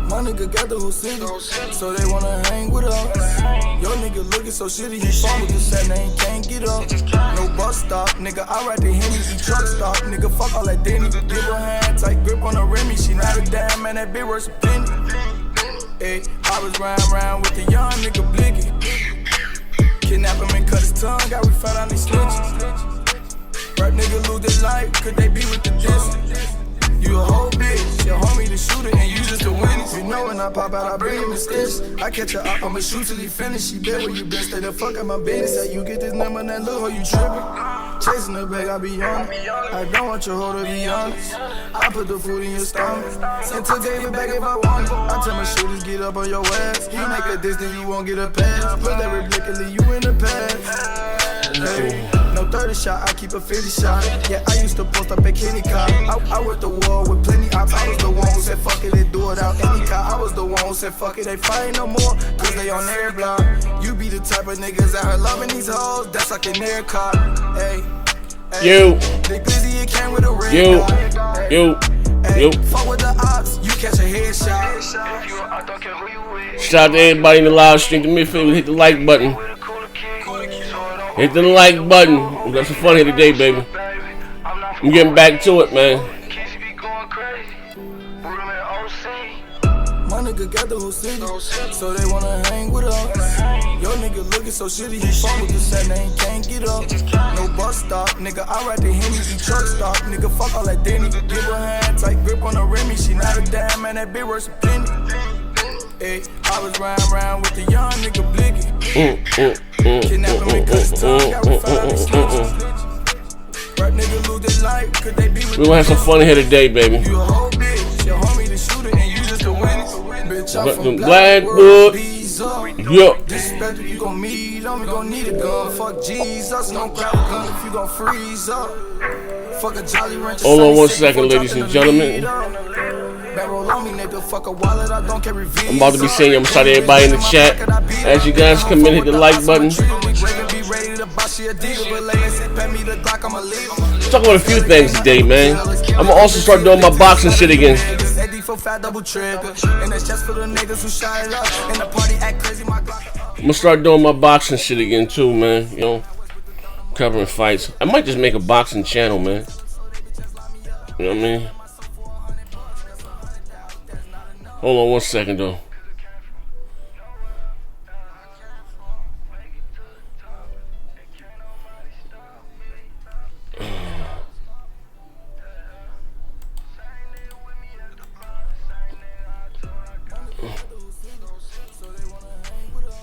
My nigga got the whole city, so they wanna hang with us. Your nigga looking so shitty, he fall with the set and can't get up. No bus stop, nigga, I ride the Henny, he truck stop. Nigga, fuck all that Denny. Give her hand, tight grip on the Remy. She not a damn man, that bitch worth a penny. Ayy, I was riding around with the young nigga Blicky. Kidnap him and cut his tongue, got we found out these snitches. Rap nigga lose their life, could they be with the distance? You a whole bitch, your homie the shooter and you just a witness. You know when I pop out, I bring him a stitch. I catch her up, I'ma shoot till he finish. She bet where you been, stay the fuck out my business. How you get this number, that look, how you trippin'? Chasing the bag, I be on it. I don't want your hoe to be honest. I put the food in your stomach. Sent to gave it back if I want it. I tell my shooters, get up on your ass. You make a distance, you won't get a pass. Put that ridiculously, you in the past. Hey. No 30 shot, I keep a 50 shot. Yeah, I used to post up at Kenny Cop. I went to war with plenty ops. I was the one who said fuck it, they do it out any cop. I was the one who said fuck it, they fight no more, cause they on their block. You be the type of niggas out here loving these hoes, that's like an air cop. Hey, you, they busy, it came with a red you. Fuck with the ops, you catch a headshot. Shout out to everybody in the live stream. Do me a favor, hit the like button. Hit the like button. We got some fun here today, baby. I'm getting back to it, man. My nigga got the whole city, so they wanna hang with us. Your nigga looking so shitty, he fall with the set and can't get up. No bus stop, nigga, I ride the Henny, he truck stop. Nigga, fuck all that Denny. Give her hand, tight grip on the Remy. She not a damn man, that bitch worth a penny. Ayy, I was riding around with the young nigga Blicky. Kidnap him and cut his tongue, got we found out these snitches. Rap nigga lose their life, could they be with we gonna have some fun here today, baby. You a whole bitch, your homie the shooter and you just a witness. Bitch, I'm from Blackwood. Yup. Disrespect if you gon' meet them, you gon' need a gun. Fuck Jesus, don't grab a gun if you gon' freeze up. Fuck a Jolly Rancher. Hold on 1 second, ladies and gentlemen. I'm about to be saying, I'm sorry to everybody in the chat. As you guys come in, hit the like button. Talk about a few things today, man. I'm gonna also start doing my boxing shit again. I'm gonna start doing my boxing shit again too, man. You know, covering fights. I might just make a boxing channel, man. You know what I mean? Hold on 1 second, though.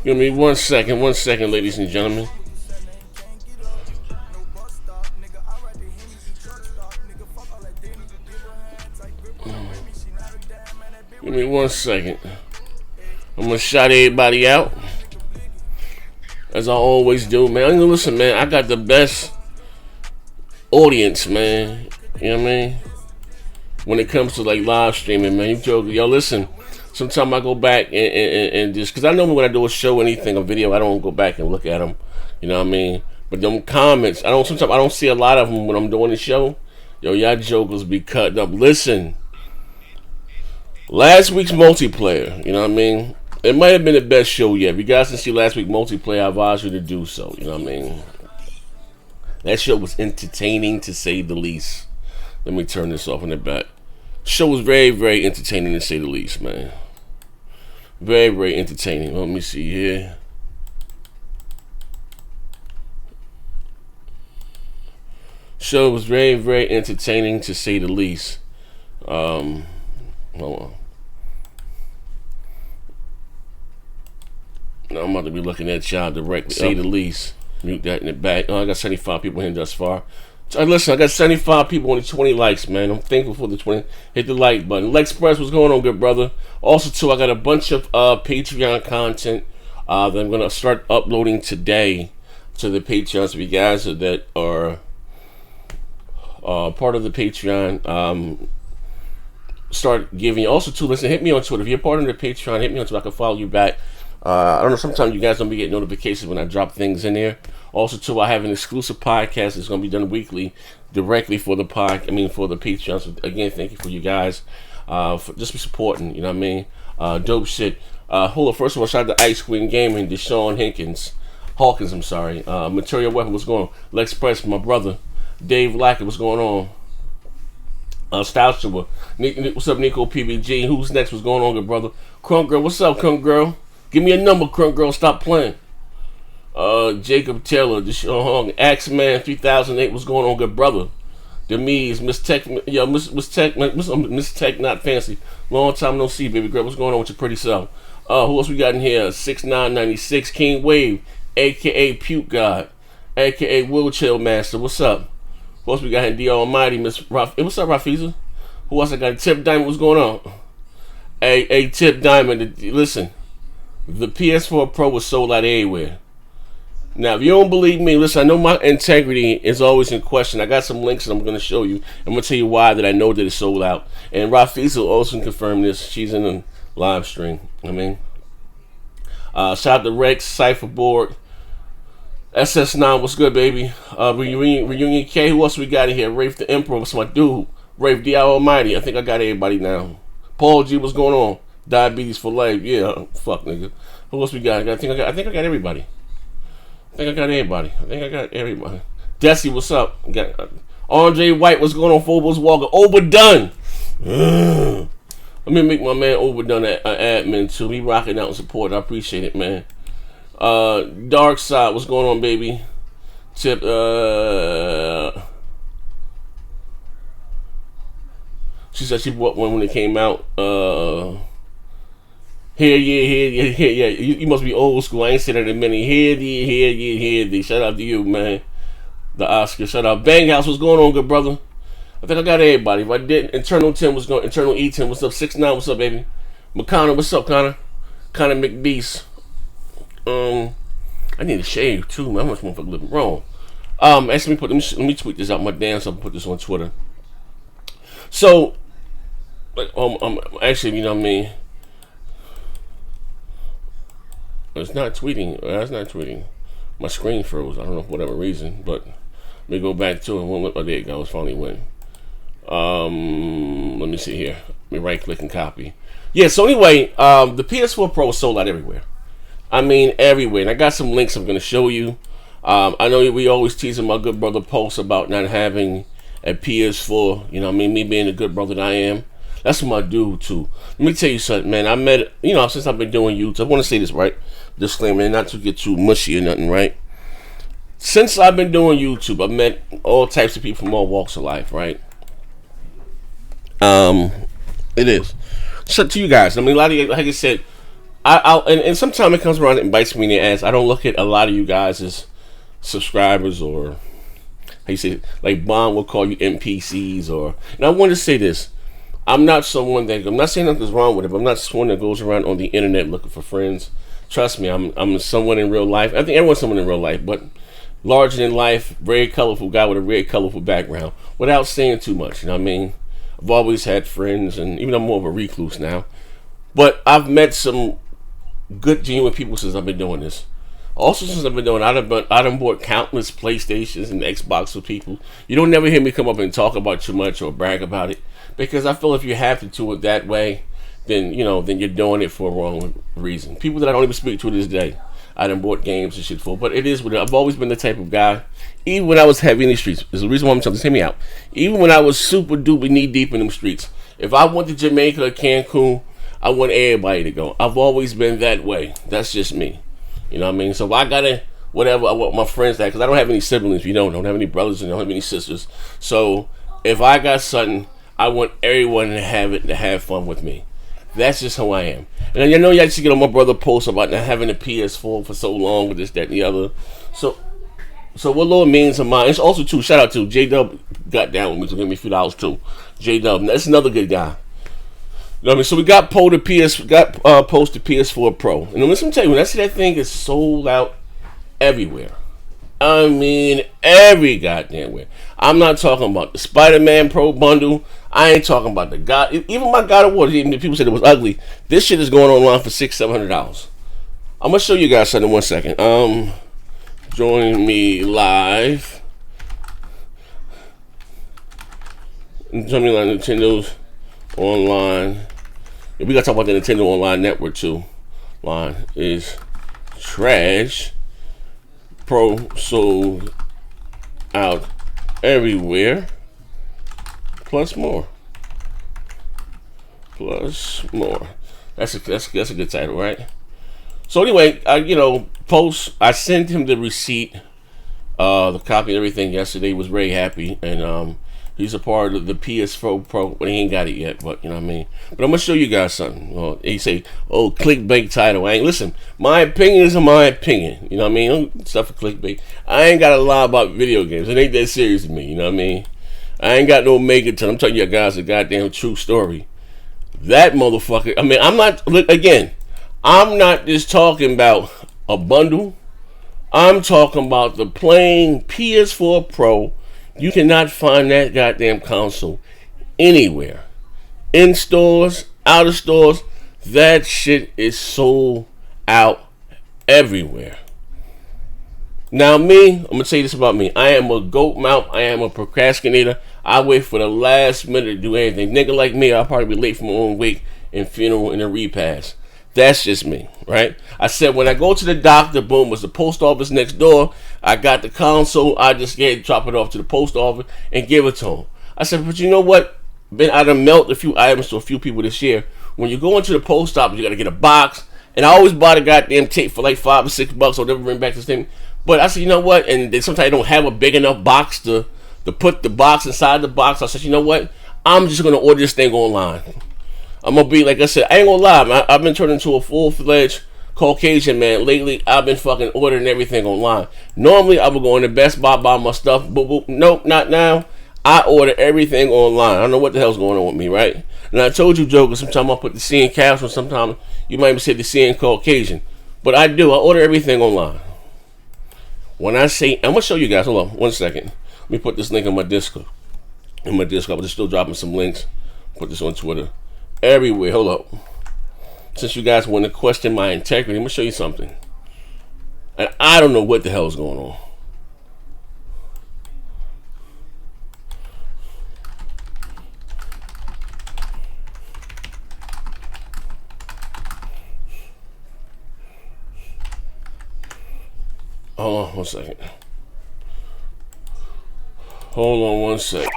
Give me 1 second, ladies and gentlemen. Give me 1 second. I'm gonna shout everybody out, as I always do, man. Listen, man, I got the best audience, man. You know what I mean? When it comes to like live streaming, man. You joke, yo, listen. Sometimes I go back and just, cause I know when I do a show, anything, a video, I don't go back and look at them. You know what I mean? But them comments, sometimes I don't see a lot of them when I'm doing the show. Yo, y'all jokers be cutting up. Listen. Last week's multiplayer, you know what I mean? It might have been the best show yet. If you guys didn't see last week's multiplayer, I advise you to do so, you know what I mean? That show was entertaining, to say the least. Let me turn this off in the back. Show was very, very entertaining, to say the least, man. Very, very entertaining. Let me see here. Show was very, very entertaining, to say the least. Hold on. Now I'm about to be looking at y'all directly, say the least. Mute that in the back. Oh, I got 75 people in thus far. Listen, I got 75 people, only 20 likes, man. I'm thankful for the 20. Hit the like button. Lex Press, what's going on, good brother? Also, too, I got a bunch of Patreon content that I'm going to start uploading today to the Patreon. So if you guys that are part of the Patreon, start giving you. Also, too, listen, hit me on Twitter. If you're part of the Patreon, hit me on Twitter. I can follow you back. I don't know, sometimes you guys don't be getting notifications when I drop things in there. Also, too, I have an exclusive podcast that's going to be done weekly directly for the for the Patreon. So, again, thank you for you guys for just be supporting, you know what I mean? Dope shit. Hold on, first of all, shout out to Ice Queen Gaming, Deshaun Hawkins, I'm sorry. Material Weapon, what's going on? Lex Press, my brother. Dave Lackett, what's going on? Style Sugar. What's up, Nico PBG? Who's next? What's going on, good brother? Crunk Girl, what's up, Crunk Girl? Give me a number, Crunk Girl. Stop playing. Jacob Taylor, Axeman 3008. What's going on, good brother? Demise, Miss Tech, Miss Tech, not fancy. Long time no see, baby girl. What's going on with your pretty self? Who else we got in here? 6996 King Wave, aka Puke God, aka Wheelchair Master. What's up? Who else we got in? The Almighty, Miss Raf. Hey, what's up, Rafiza? Who else I got? Tip Diamond. What's going on? Hey, Tip Diamond. Listen. The PS4 Pro was sold out everywhere. Now, if you don't believe me, listen, I know my integrity is always in question. I got some links that I'm going to show you. I'm going to tell you why that I know that it's sold out. And Rafiza also confirmed this. She's in the live stream. Shout out to Rex, Cypherboard, SS9, what's good, baby? Reunion K, who else we got in here? Rafe the Emperor, what's my dude? Rafe the Almighty, I think I got everybody now. Paul G, what's going on? Diabetes for life, yeah, fuck nigga. Who else we got? I think I got everybody. I think I got everybody. Desi, what's up? Got Andre White, what's going on? Phobos Walker, Overdone. Let me make my man Overdone an admin too. He rocking out and support. I appreciate it, man. Dark Side, what's going on, baby? Tip, she said she bought one when it came out. Here, yeah. You must be old school. I ain't said that in a minute. Here, yeah. Shout out to you, man. The Oscar, shout out. Bang House, what's going on, good brother? I think I got everybody. If I didn't, Internal 10 was going. Internal E10, what's up? 6'9", what's up, baby? McConnell, what's up, Connor? Connor McBeast. I need a shave too, man. How much motherfucker living wrong? Actually, let me tweet this out my damn self and put this on Twitter. So, actually, you know what I mean? It's not tweeting. That's not tweeting. My screen froze. I don't know for whatever reason, but let me go back to it. Oh, there it goes. Finally went. Let me see here. Let me right click and copy. Yeah. So anyway, the PS4 Pro is sold out everywhere. I mean, everywhere. And I got some links I'm going to show you. I know we always teasing my good brother Post about not having a PS4. You know what I mean? Me being the good brother that I am. That's what I do, too. Let me tell you something, man. I met, since I've been doing YouTube, I want to say this, right? Disclaimer, not to get too mushy or nothing, right? Since I've been doing YouTube, I've met all types of people from all walks of life, right? It is. So to you guys, I mean, a lot of you, like I said, and sometimes it comes around and bites me in the ass. I don't look at a lot of you guys as subscribers or, how you say, like Bond will call you NPCs and I want to say this. I'm not saying nothing's wrong with it, but I'm not someone that goes around on the internet looking for friends. Trust me, I'm someone in real life. I think everyone's someone in real life, but larger than life, very colorful guy with a very colorful background. Without saying too much, you know what I mean? I've always had friends, and even though I'm more of a recluse now, but I've met some good, genuine people since I've been doing this. Also, since I've been doing it, I done bought countless PlayStations and Xbox with people. You don't never hear me come up and talk about too much or brag about it, because I feel if you have to do it that way, then you're doing it for a wrong reason. People that I don't even speak to this day, I done bought games and shit for. But it is what I've always been the type of guy. Even when I was heavy in the streets, there's a reason why I'm telling you. Hear me out. Even when I was super duper knee deep in them streets, if I went to Jamaica or Cancun, I want everybody to go. I've always been that way. That's just me. You know what I mean? So I gotta whatever I want my friends that, because I don't have any siblings. Don't have any brothers and don't have any sisters. So if I got something, I want everyone to have it, to have fun with me. That's just how I am. And you know, you actually get on my brother post about not having a PS4 for so long with this, that, and the other. So what Lord means of mine. It's also too, shout out to J-Dub, got down with me to give me a few dollars too. J-Dub, that's another good guy. You know what I mean? So we got Post the PS4 Pro. And listen, tell you, when I see that thing is sold out everywhere. I mean, every goddamn where. I'm not talking about the Spiderman Pro bundle. I ain't talking about the God. Even my God of War, even if people said it was ugly, this shit is going online for $600-700. I'm gonna show you guys something in 1 second. Join me live. Join me live. Nintendo's online. We gotta talk about the Nintendo Online Network too. Line is trash. Pro sold out everywhere. Plus more. Plus more. That's a good title, right? So anyway, I sent him the receipt, the copy and everything yesterday. He was very happy, and he's a part of the PS4 Pro, but he ain't got it yet. But you know what I mean. But I'm gonna show you guys something. Well, he say, "Oh, clickbait title." Listen. My opinion is my opinion. You know what I mean? Don't stuff for clickbait. I ain't got a lie about video games. It ain't that serious to me. You know what I mean? I ain't got no megaton. I'm telling you guys a goddamn true story. That motherfucker. I mean, I'm not. Look again. I'm not just talking about a bundle. I'm talking about the plain PS4 Pro. You cannot find that goddamn console anywhere. In stores, out of stores. That shit is sold out everywhere. Now me, I'm going to tell you this about me. I am a goat mouth. I am a procrastinator. I wait for the last minute to do anything. Nigga like me, I'll probably be late for my own wake and funeral and a repast. That's just me, right? I said when I go to the doctor, boom, was the post office next door. I got the console. I just drop it off to the post office and give it to them. I said, but you know what? I done mailed a few items to a few people this year. When you go into the post office, you got to get a box. And I always buy the goddamn tape for like $5 or $6 or whatever, bring back this thing. But I said, you know what? And they sometimes don't have a big enough box to put the box inside the box. I said, you know what? I'm just going to order this thing online. I'm going to be, like I said, I ain't going to lie. I've been turning into a full-fledged Caucasian man. Lately, I've been fucking ordering everything online. Normally, I would go in the Best Buy, buy my stuff. But nope, not now. I order everything online. I don't know what the hell's going on with me, right? And I told you, Joker, sometimes I'll put the C in caption. Sometimes you might even say the C in Caucasian. But I do. I order everything online. When I say, I'm going to show you guys. Hold on 1 second. Let me put this link on my Discord. I'm just still dropping some links. Put this on Twitter. Everywhere. Hold up. Since you guys want to question my integrity, I'm going to show you something. And I don't know what the hell is going on. Hold on 1 second. Hold on 1 sec.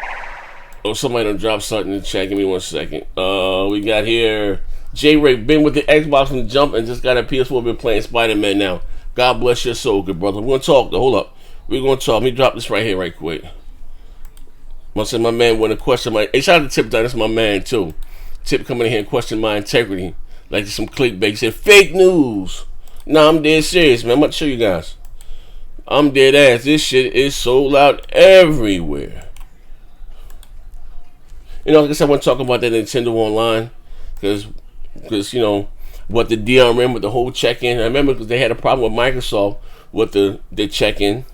Oh, somebody done dropped something in the chat. Give me 1 second. We got here J-Ray, been with the Xbox from the jump and just got a PS4, been playing Spiderman now. God bless your soul, good brother. We're going to talk though. Hold up. We're going to talk. Let me drop this right here right quick. I said my man want to question my... Hey, shout out to Tip down. That's my man too. Tip coming in here and question my integrity. Like some clickbait. He said, fake news. Nah, I'm dead serious, man. I'm about to show you guys. I'm dead ass. This shit is sold out everywhere. You know, like I said, I want to talk about that Nintendo Online. Because you know, what the DRM with the whole check-in. I remember because they had a problem with Microsoft with the check-in.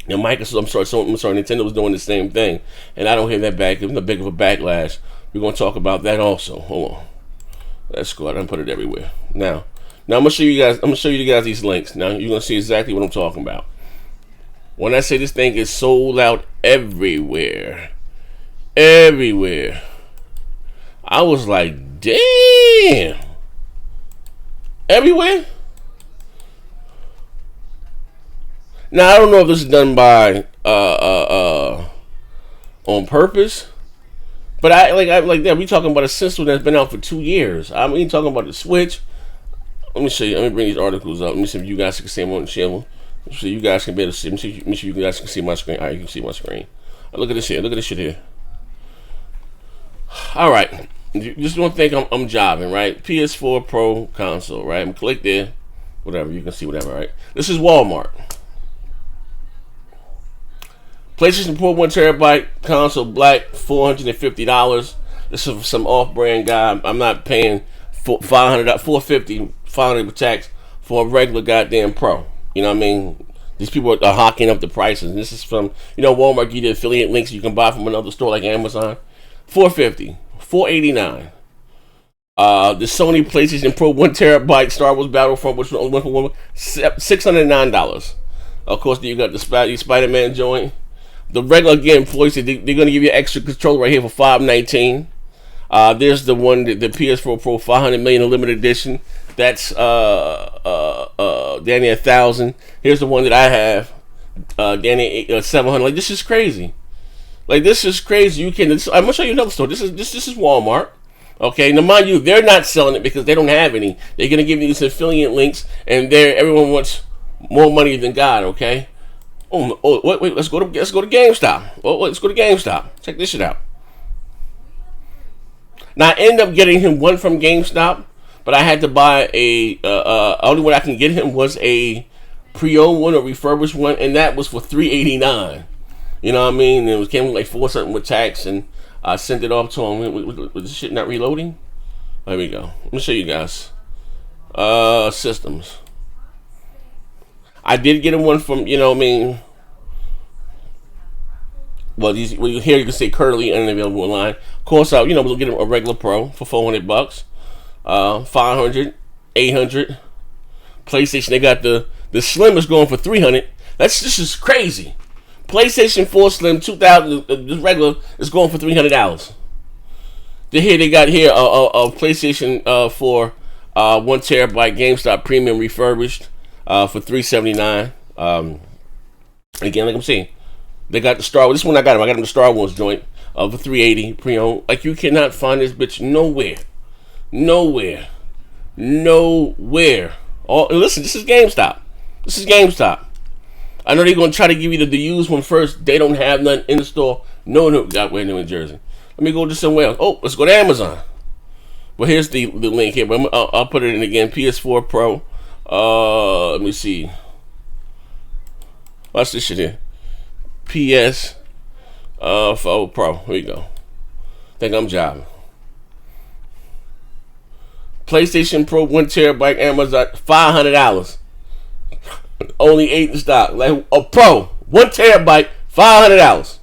And Microsoft, I'm sorry, Nintendo was doing the same thing. And I don't hear that back. It's a big of a backlash. We're going to talk about that also. Hold on. Let's go. I done put it everywhere. Now I'm gonna show you guys these links. Now you're gonna see exactly what I'm talking about. When I say this thing is sold out everywhere. Everywhere. I was like, damn. Everywhere? Now I don't know if this is done by on purpose. But I like that. We talking about a system that's been out for 2 years. I mean, talking about the Switch. Let me show you. Let me bring these articles up. Let me see if you guys can see them on the channel. So you guys can be able to see. Let me see if you guys can see my screen. All right, you can see my screen. Look at this here. Look at this shit here. All right. You just don't think I'm jobbing, right? PS4 Pro console, right? I'm click there. Whatever. You can see whatever, right? This is Walmart. PlayStation 4 1 terabyte console black, $450. This is some off-brand guy. I'm not paying $450 with tax for a regular goddamn Pro. You know what I mean? These people are hawking up the prices. And this is from, you know, Walmart. You get affiliate links you can buy from another store like Amazon. $450, $489. The Sony PlayStation Pro 1TB Star Wars Battlefront, which only went for $609. Of course, you got the Spiderman joint. The regular game employees, they're going to give you an extra controller right here for $519. There's the one, the PS4 Pro 500 million limited edition. That's Danny 1,000. Here's the one that I have, Danny 700. Like, this is crazy. Like, this is crazy. I'm gonna show you another store. This is Walmart. Okay, now mind you, they're not selling it because they don't have any. They're gonna give you these affiliate links, and everyone wants more money than God. Okay. Wait. Let's go to GameStop. Let's go to GameStop. Check this shit out. Now I end up getting him one from GameStop, but I had to buy only one I can get him was a pre-owned one or refurbished one, and that was for $389. You know what I mean? It came with like $4 something with tax, and I sent it off to him. With this shit not reloading? There we go. Let me show you guys. Systems. I did get him one from, you know what I mean? Well, here you can say currently unavailable online. Of course, we'll get him a regular Pro for $400. 500, 800. PlayStation, they got the Slim is going for $300. This is crazy. PlayStation 4 Slim 2000, this regular is going for $300. They got here a PlayStation 4 1TB GameStop Premium refurbished for $379. Again, like I'm saying, they got the Star Wars. This one I got him the Star Wars joint for $380 pre-owned. Like, you cannot find this bitch nowhere. Listen, this is GameStop. I know they're gonna try to give you the used one first. They don't have none in the store. No, got way in Jersey. Let me go to somewhere else. Oh, let's go to Amazon. Well, here's the link here, but I'll put it in again. PS4 Pro. Let me see. Watch this shit here. PS4 Pro. Here we go. Think I'm jobbing. PlayStation Pro 1TB Amazon $500. Only 8 in stock. Like a Pro 1TB $500.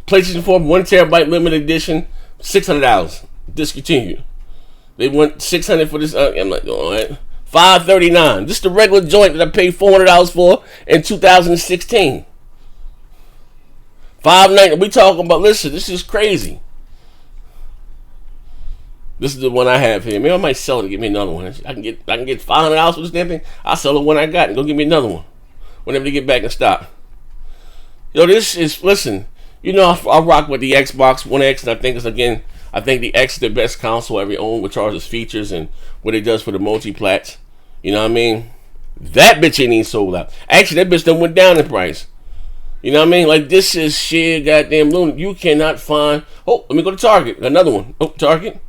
PlayStation 4 1TB limited edition $600. Discontinued. They want $600 for this. I'm like, all right. $539. This is the regular joint that I paid $400 for in 2016. $590. We talking about. Listen, this is crazy. This is the one I have here. Maybe I might sell it and get me another one. I can get $500 for this damn thing. I'll sell the one I got and go get me another one whenever they get back in stock. Yo, this is, listen, I rock with the Xbox One X, and I think the X is the best console I ever owned with all its features and what it does for the multi-plats. You know what I mean? That bitch ain't even sold out. Actually, that bitch done went down in price. You know what I mean? Like, this is sheer goddamn lunatic. You cannot find. Oh, let me go to Target. Another one. Oh, Target.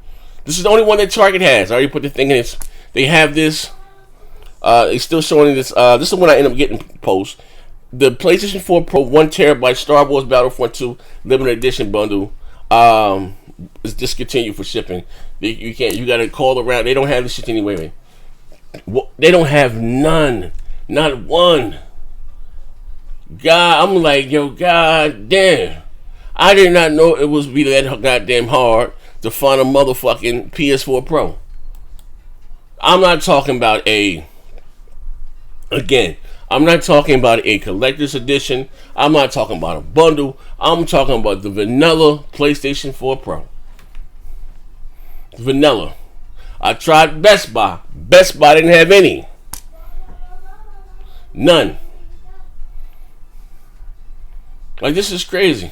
This is the only one that Target has. I already put the thing in this. They have this. They're still showing this. This is the one I end up getting post. The PlayStation 4 Pro 1TB Star Wars Battlefront 2 limited edition bundle is discontinued for shipping. You can't. You gotta call around. They don't have this shit anyway. They don't have none. Not one. God, I'm like, yo, god damn. I did not know it was be that goddamn hard to find a motherfucking PS4 Pro. I'm not talking about I'm not talking about a collector's edition. I'm not talking about a bundle. I'm talking about the vanilla PlayStation 4 Pro. Vanilla. I tried Best Buy. Best Buy didn't have any. None. Like, this is crazy.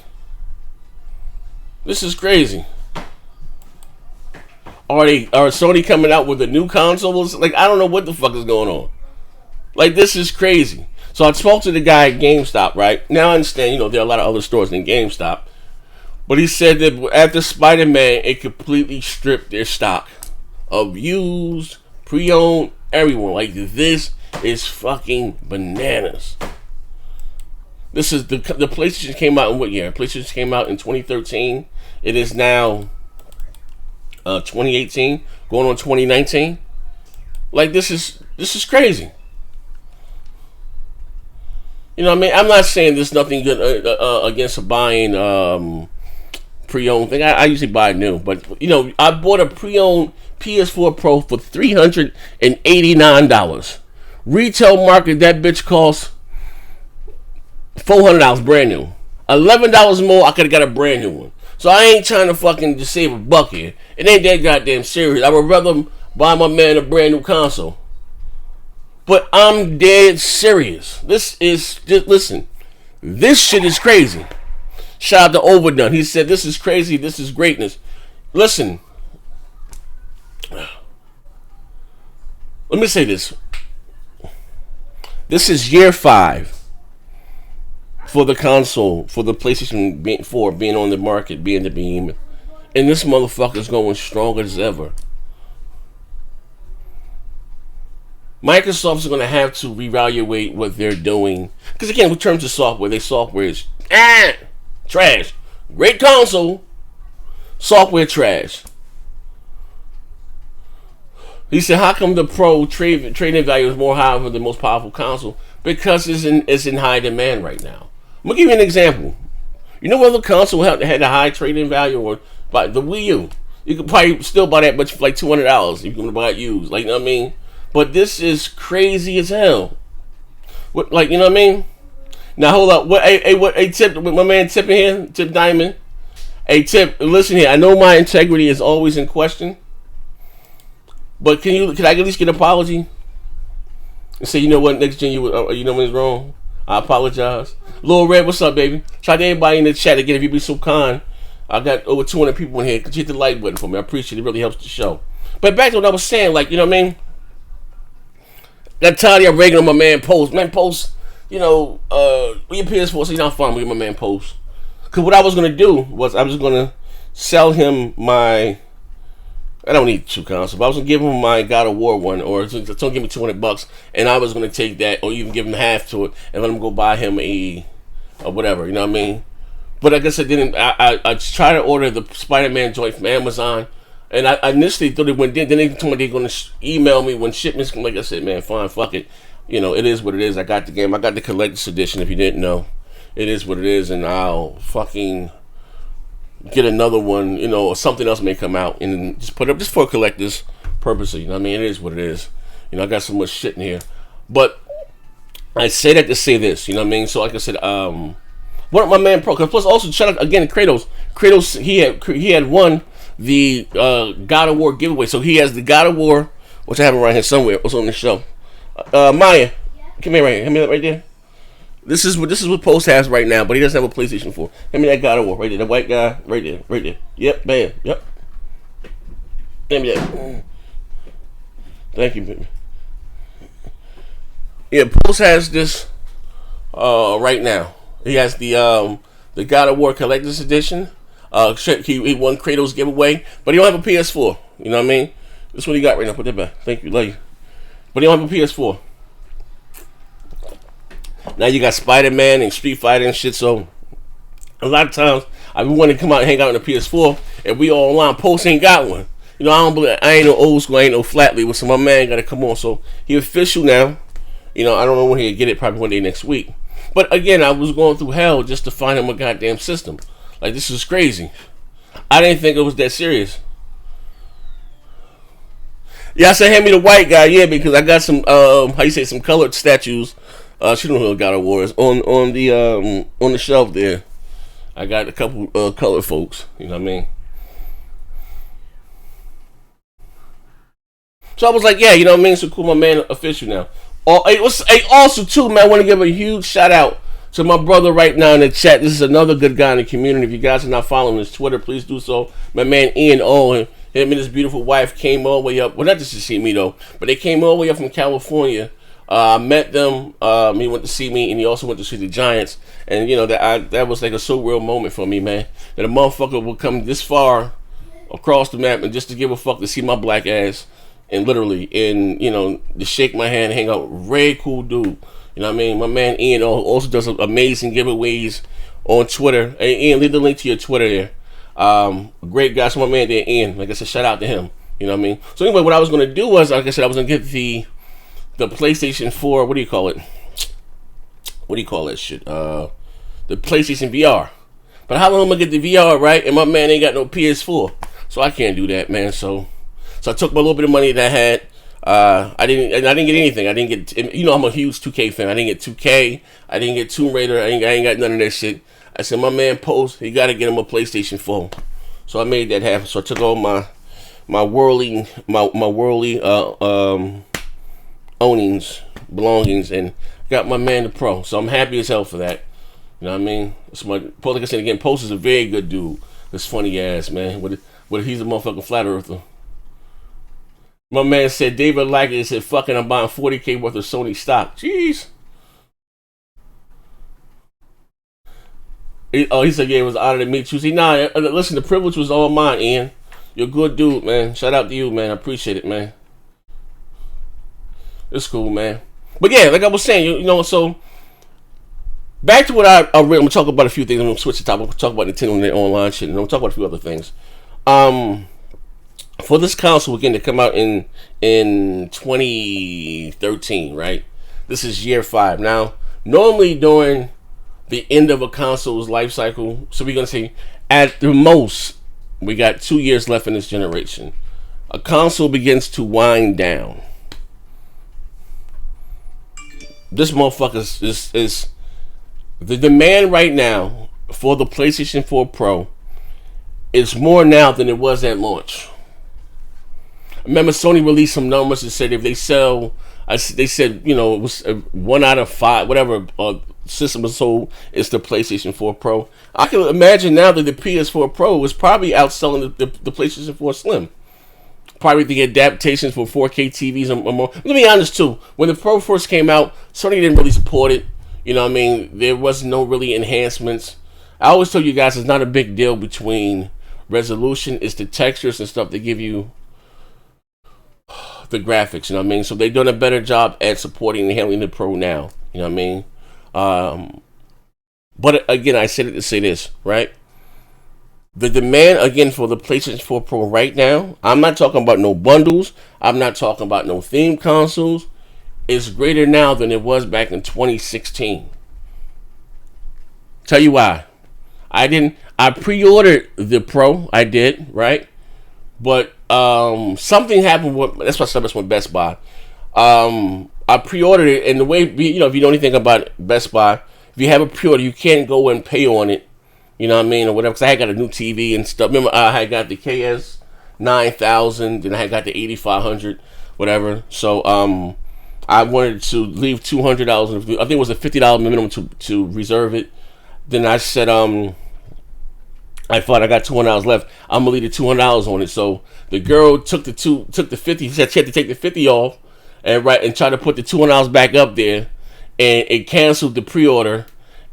This is crazy. Are Sony coming out with the new consoles? Like, I don't know what the fuck is going on. Like, this is crazy. So I spoke to the guy at GameStop, right? Now I understand, there are a lot of other stores than GameStop. But he said that after Spider-Man, it completely stripped their stock of used, pre-owned, everyone. Like, this is fucking bananas. This is the PlayStation came out in what year? PlayStation came out in 2013. It is now 2018, going on 2019. Like, this is crazy. You know what I mean? I'm not saying there's nothing good against buying pre-owned thing. I usually buy new, but I bought a pre-owned PS4 Pro for $389. Retail market, that bitch costs $400 brand new. $11 more, I could have got a brand new one. So I ain't trying to fucking just save a buck here. It ain't that goddamn serious. I would rather buy my man a brand new console. But I'm dead serious. This is just, listen, this shit is crazy. Shout out to Overdone. He said, this is crazy, this is greatness. Listen, let me say this. This is year 5 for the console, for the PlayStation 4 being on the market, being the behemoth. And this motherfucker's going stronger as ever. Microsoft's going to have to reevaluate what they're doing. Because again, in terms of software, their software is trash. Great console, software trash. He said, how come the Pro trading value is more high for the most powerful console? Because it's in high demand right now. I'm going to give you an example. You know what other console had a high trading value? Or by the Wii U. You could probably still buy that much for like $200. You can buy it used. Like, you know what I mean? But this is crazy as hell. What, like, you know what I mean? Now, hold up. What Tip, with my man Tip in here, Tip Diamond. Hey, Tip, listen here. I know my integrity is always in question. But can I at least get an apology? And say, you know what, next gen, you know when it's wrong? I apologize. Lil Red, what's up, baby? Shout out to everybody in the chat again, if you be so kind. I got over 200 people in here. Could you hit the like button for me? I appreciate it. It really helps the show. But back to what I was saying, like, you know what I mean? Got tired of ragging on my man Post. Man, Post, with your PS4, so you're not fun with my man Post. Because what I was going to do was I was going to sell him my... I don't need 2 consoles, but I was going to give him my God of War one, or it's going to give me $200, and I was going to take that, or even give him half to it, and let him go buy him or whatever, you know what I mean? But I guess I didn't. I tried to order the Spiderman joint from Amazon, and I initially thought it went in. Then they told me they're going to email me when shipments come. Like I said, man, fine, fuck it. It is what it is. I got the game. I got the collector's edition, if you didn't know. It is what it is, and I'll fucking get another one, or something else may come out, and just put it up just for collector's purposes. You know what I mean? It is what it is. I got so much shit in here. But I say that to say this, you know what I mean? So like I said, what my man Pro, plus also shout out again to Kratos. Kratos, he had won the God of War giveaway. So he has the God of War, which I have it right here somewhere. What's on the show? Maya, come here right here. Hand me that right there. This is what Post has right now, but he doesn't have a PlayStation 4. Hand me that God of War right there, the white guy right there. Yep, bam, yep. Hand me that. Thank you, baby. Yeah, Post has this right now. He has the God of War Collector's Edition. He won Kratos giveaway, but he don't have a PS4. You know what I mean? This is what he got right now. Put that back. Thank you, love you. But he don't have a PS4. Now you got Spiderman and Street Fighter and shit. So a lot of times I be wanting to come out and hang out on the PS4, and we all online. Post ain't got one. I ain't no old school. I ain't no flatly. So my man got to come on. So he official now. I don't know when he'll get it. Probably one day next week. But again, I was going through hell just to find him a goddamn system. Like, this is crazy. I didn't think it was that serious. Yeah, I said hand me the white guy. Yeah, because I got some some colored statues. She don't know God of War is on the shelf there. I got a couple colored folks. You know what I mean? So I was like, yeah, you know what I mean? So cool, my man official now. Also too, man, I want to give a huge shout out to my brother right now in the chat. This is another good guy in the community. If you guys are not following his Twitter, please do so. My man Ian O, him and his beautiful wife came all the way up. Well, not just to see me though, but they came all the way up from California. I met them. He went to see me, and he also went to see the Giants. And that was like a so real moment for me, man. That a motherfucker would come this far across the map and just to give a fuck to see my black ass. And literally, to shake my hand, hang out, very cool dude. You know what I mean? My man Ian also does amazing giveaways on Twitter. Hey, Ian, leave the link to your Twitter there. Great guy. So my man there, Ian, like I said, shout out to him. You know what I mean? So anyway, what I was going to do was, like I said, I was going to get the PlayStation 4, what do you call it? What do you call that shit? The PlayStation VR. But how long am I get the VR, right? And my man ain't got no PS4, so I can't do that, man. So I took my little bit of money that I had. I didn't get anything. I didn't get, you know, I'm a huge 2K fan. I didn't get 2K. I didn't get Tomb Raider. I ain't got none of that shit. I said, my man Post, he got to get him a PlayStation 4. So I made that happen. So I took all my worldly ownings, belongings, and got my man the Pro. So I'm happy as hell for that. You know what I mean? It's my, like I said again, Post is a very good dude. This funny ass, man. But he's a motherfucking flat earther. My man said, David Lackett said, fucking, I'm buying $40K worth of Sony stock. Jeez. He said, yeah, it was an honor to meet you. See, nah, listen, the privilege was all mine, Ian. You're a good dude, man. Shout out to you, man. I appreciate it, man. It's cool, man. But yeah, like I was saying, you know, so back to what I read. I'm gonna talk about a few things. I'm gonna switch the topic. I'm gonna talk about Nintendo and their online shit, and I'm gonna talk about a few other things. For this console again to come out in 2013, right? This is year 5. Now, normally during the end of a console's life cycle, so we're gonna say at the most we got 2 years left in this generation. A console begins to wind down. This motherfucker is the demand right now for the PlayStation 4 Pro is more now than it was at launch. Remember, Sony released some numbers that said if they sell, they said, you know, it was 1 out of 5, whatever system was sold, it's the PlayStation 4 Pro. I can imagine now that the PS4 Pro is probably outselling the PlayStation 4 Slim. Probably the adaptations for 4K TVs and more. Let me be honest too. When the Pro first came out, Sony didn't really support it. You know what I mean? There was no really enhancements. I always tell you guys it's not a big deal between resolution. It's the textures and stuff that give you the graphics. You know what I mean? So they've done a better job at supporting and handling the Pro now. You know what I mean? But again, I said it to say this, right? The demand, again, for the PlayStation 4 Pro right now, I'm not talking about no bundles. I'm not talking about no theme consoles. It's greater now than it was back in 2016. Tell you why. I pre-ordered the Pro. I did, right? But something happened with, that's why I went Best Buy. I pre-ordered it, and the way, you know, if you know anything about Best Buy, if you have a pre-order, you can't go and pay on it. You know what I mean, or whatever. Because I had got a new TV and stuff. Remember, I had got the KS 9000, and I had got the 8500, whatever. So, I wanted to leave $200. I think it was a $50 minimum to reserve it. Then I said, I thought I got $200 left. I'm gonna leave the $200 on it. So the girl took the 50. She said she had to take the 50 off, and try to put the $200 back up there, and it canceled the pre-order.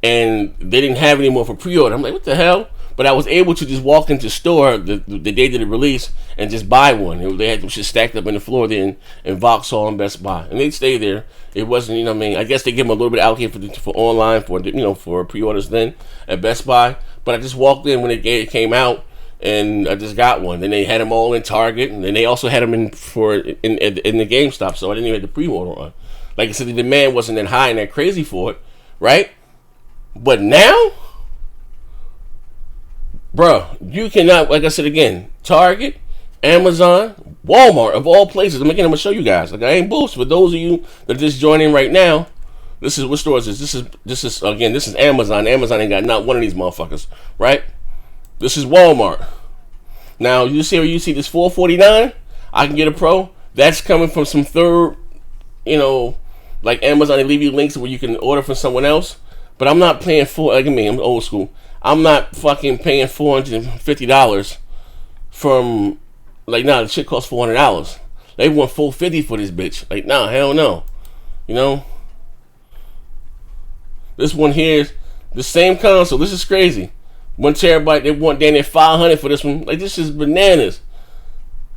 And they didn't have any more for pre-order. I'm like, what the hell? But I was able to just walk into the store the day of the release and just buy one. They had them shit stacked up in the floor there in Vauxhall and Best Buy. And they'd stay there. It wasn't, you know what I mean? I guess they give them a little bit allocated for online, for pre-orders then at Best Buy. But I just walked in when it came out, and I just got one. Then they had them all in Target, and then they also had them in the GameStop, so I didn't even have the pre-order on. Like I said, the demand wasn't that high and that crazy for it, right? But now, bro, you cannot, like I said again, Target, Amazon, Walmart, of all places. I'm going to show you guys. Like, I ain't boast. For those of you that are just joining right now, this is, what store is this? This is again, this is Amazon. Amazon ain't got not one of these motherfuckers, right? This is Walmart. Now, you see this $449? I can get a Pro. That's coming from some third, like Amazon, they leave you links where you can order from someone else. But I'm not paying I'm old school. I'm not fucking paying $450 from, like, the shit costs $400. They want $450 for this bitch. Like, hell no. You know? This one here is the same console. This is crazy. 1 terabyte, they want down there $500 for this one. Like, this is bananas.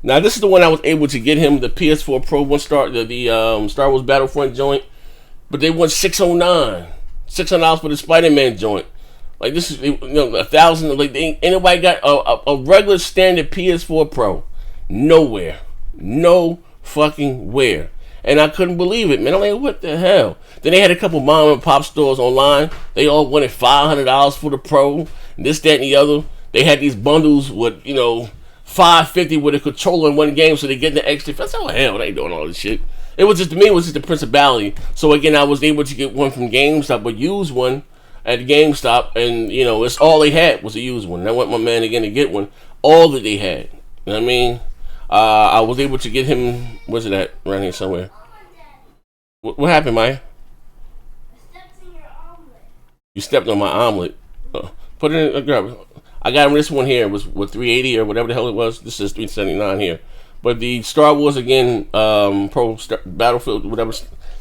Now, this is the one I was able to get him, the PS4 Pro the Star Wars Battlefront joint. But they want $609 for the Spiderman joint. Like, this is, $1,000. Like, anybody got a regular standard PS4 Pro? Nowhere. No fucking where. And I couldn't believe it, man. I'm like, what the hell? Then they had a couple mom and pop stores online. They all wanted $500 for the Pro. and this, that, and the other. They had these bundles with, you know, $5.50 with a controller in one game, so they get the extra. I said, oh hell, they ain't doing all this shit. It was just, to me, it was just the principality. So again, I was able to get one from GameStop, but use one at GameStop, and you know, it's all they had was a used one. And I went my man again to get one. All that they had. You know what I mean? I was able to get him. Where's it at? Around here somewhere. What happened, Maya? You stepped on my omelet. Put it in. Grab it. I got him this one here. It was with 380 or whatever the hell it was. This is 379 here. But the Star Wars again, Battlefield, whatever.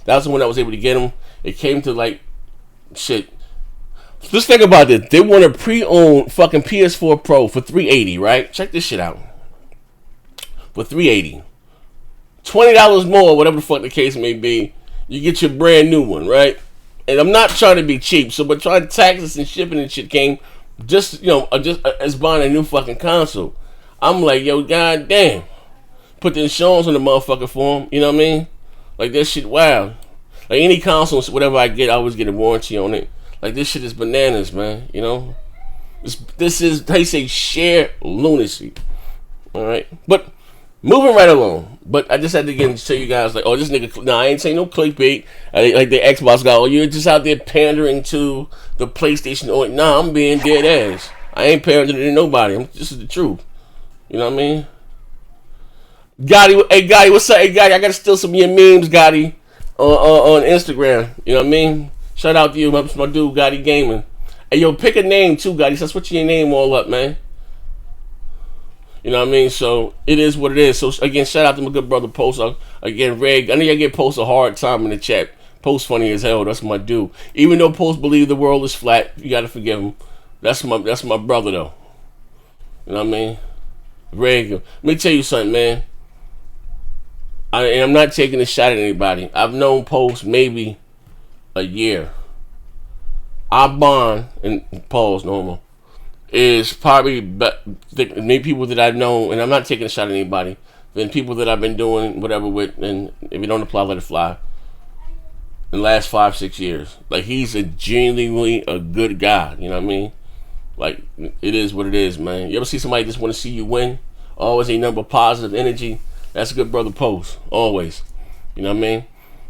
That was the one I was able to get him. It came to like shit. Just think about this. They want a pre-owned fucking PS4 Pro for 380, right? Check this shit out. For 380, $20 more, whatever the fuck the case may be, you get your brand new one, right? And I'm not trying to be cheap, so but trying taxes and shipping and shit came just, you know, just as buying a new fucking console. I'm like, yo, goddamn, put the insurance on the motherfucker for him. You know what I mean? Like that shit, wow. Like any console, whatever I get, I always get a warranty on it. Like this shit is bananas, man. You know, this is, they say, sheer lunacy. All right, but moving right along. But I just had to again tell you guys, like, oh, this nigga, nah, I ain't saying no clickbait. Like the Xbox guy, oh, you're just out there pandering to the PlayStation. Oh, nah, I'm being dead ass. I ain't pandering to nobody. This is the truth. You know what I mean? Gotti, hey Gotti, what's up? Hey Gotti, I gotta steal some of your memes, Gotti, on Instagram. You know what I mean? Shout out to you, my dude, Gotti Gaming. Hey, yo, pick a name too, Gotti. So switch your name all up, man. You know what I mean? So it is what it is. So again, shout out to my good brother Post. Again, Reg, I know I get Post a hard time in the chat. Post funny as hell. That's my dude. Even though Post believe the world is flat, you gotta forgive him. That's my brother though. You know what I mean? Reg, let me tell you something, man. I'm not taking a shot at anybody. I've known Post maybe a year. Our bond, and pause normal, is probably many people that I've known, and I'm not taking a shot at anybody, than people that I've been doing whatever with, and if you don't apply, let it fly, in the last 5-6 years. Like, he's genuinely a good guy, you know what I mean? Like, it is what it is, man. You ever see somebody just want to see you win? Always a number of positive energy. That's a good brother Post, always. You know what I mean?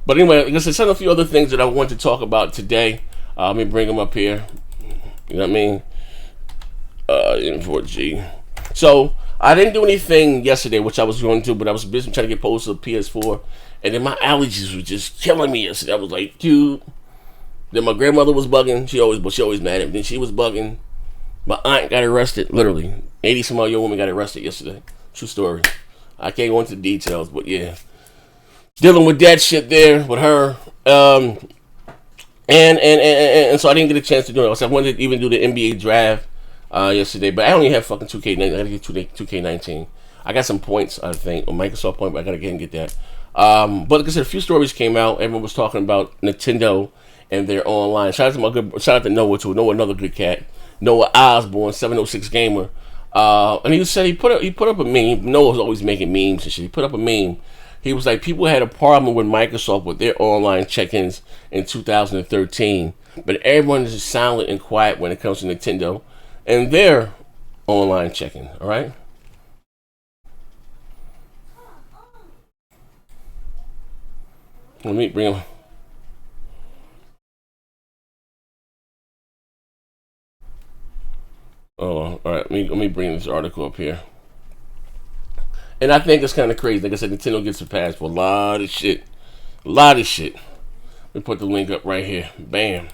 But anyway, like I said, there's a few other things that I want to talk about today. Let me bring them up here. You know what I mean? M4G. So I didn't do anything yesterday, which I was going to, but I was busy trying to get posted to PS4, and then my allergies were just killing me yesterday. I was like, dude. Then my grandmother was bugging. She always mad at me. Then she was bugging. My aunt got arrested. Literally, 80-some-odd-year-old woman got arrested yesterday. True story. I can't go into the details, but yeah, dealing with that shit there with her. And so I didn't get a chance to do it. So I wanted to even do the NBA draft yesterday, but I only have fucking 2K19. I gotta get 2K19. I got some points, I think, on Microsoft point, but I gotta get and get that. But like I said, a few stories came out. Everyone was talking about Nintendo and their online. Shout out to Noah too. Noah, another good cat. Noah Osborne, 706 Gamer. And he said he put up a meme. Noah's always making memes and shit. He put up a meme. He was like, people had a problem with Microsoft with their online check-ins in 2013, but everyone is silent and quiet when it comes to Nintendo and their online check-in. All right. Let me bring him. Oh, all right. Let me bring this article up here. And I think it's kind of crazy. Like I said, Nintendo gets surpassed for a lot of shit. A lot of shit. Let me put the link up right here. Bam.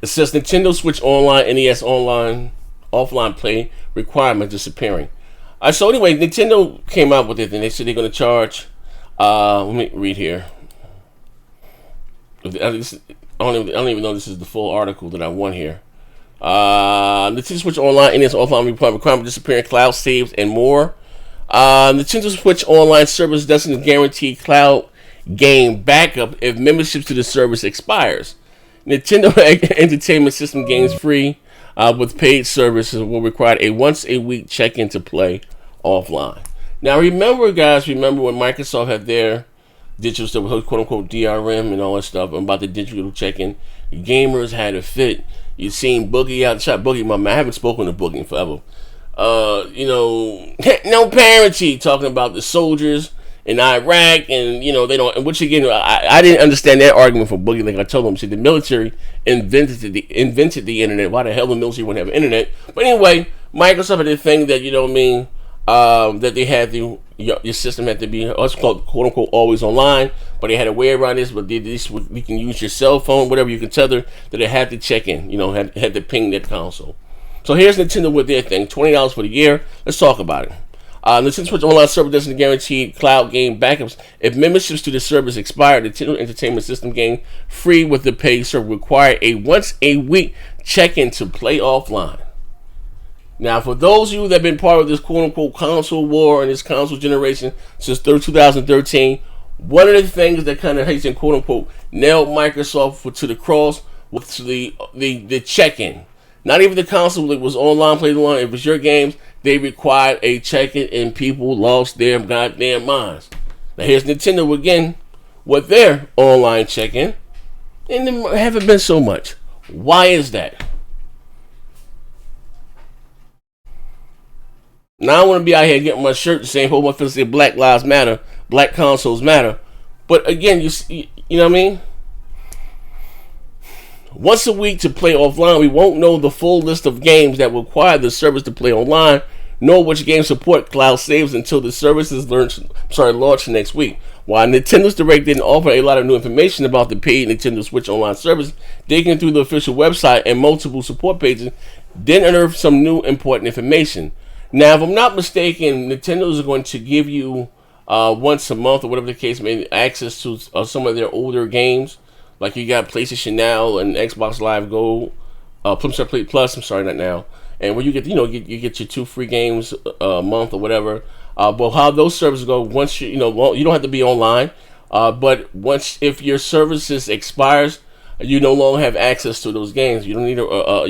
It says Nintendo Switch Online, NES Online, offline play requirement disappearing. So anyway, Nintendo came out with it, and they said they're going to charge. Let me read here. I don't even know this is the full article that I want here. Nintendo Switch Online, NES offline requirement disappearing, cloud saves, and more. Nintendo Switch Online service doesn't guarantee cloud game backup if membership to the service expires. Nintendo Entertainment System games free with paid services will require a once-a-week check-in to play offline. Now, remember when Microsoft had their digital stuff, quote unquote DRM and all that stuff, about the digital check-in. Gamers had a fit. You seen Boogie out, shot Boogie, my man. I haven't spoken to Boogie in forever. No parity, talking about the soldiers in Iraq, and they don't. Which again, I didn't understand that argument from Boogie. Like I told him, see, the military invented the internet. Why the hell the military wouldn't have internet? But anyway, Microsoft had a thing that that they had your system had to be what's called quote unquote always online, but they had a way around this. But you can use your cell phone, whatever you can tether, that it had to check in. Had to ping that console. So here's Nintendo with their thing, $20 for the year. Let's talk about it. Nintendo Switch Online server doesn't guarantee cloud game backups. If memberships to the service expire, Nintendo Entertainment System game free with the paid server require a once-a-week check-in to play offline. Now, for those of you that have been part of this quote-unquote console war and this console generation since 2013, one of the things that kind of hates and quote-unquote nailed Microsoft to the cross was the check-in. Not even the console that was online, played online. If it was your games, they required a check-in, and people lost their goddamn minds. Now here's Nintendo again with their online check-in, and there haven't been so much. Why is that? Now I don't want to be out here getting my shirt saying whole bunch of say Black Lives Matter, Black Consoles Matter, but again, you know what I mean? Once a week to play offline, we won't know the full list of games that require the service to play online, nor which games support cloud saves until the service is launched next week. While Nintendo's Direct didn't offer a lot of new information about the paid Nintendo Switch Online service, digging through the official website and multiple support pages did unearth some new important information. Now, if I'm not mistaken, Nintendo's going to give you once a month, or whatever the case may be, access to some of their older games. Like you got PlayStation Now and Xbox Live Gold, Play Plus. I'm sorry, not now. And where you get, you get your 2 free games a month or whatever. But how those services go, once you don't have to be online. But if your services expires, you no longer have access to those games. You don't need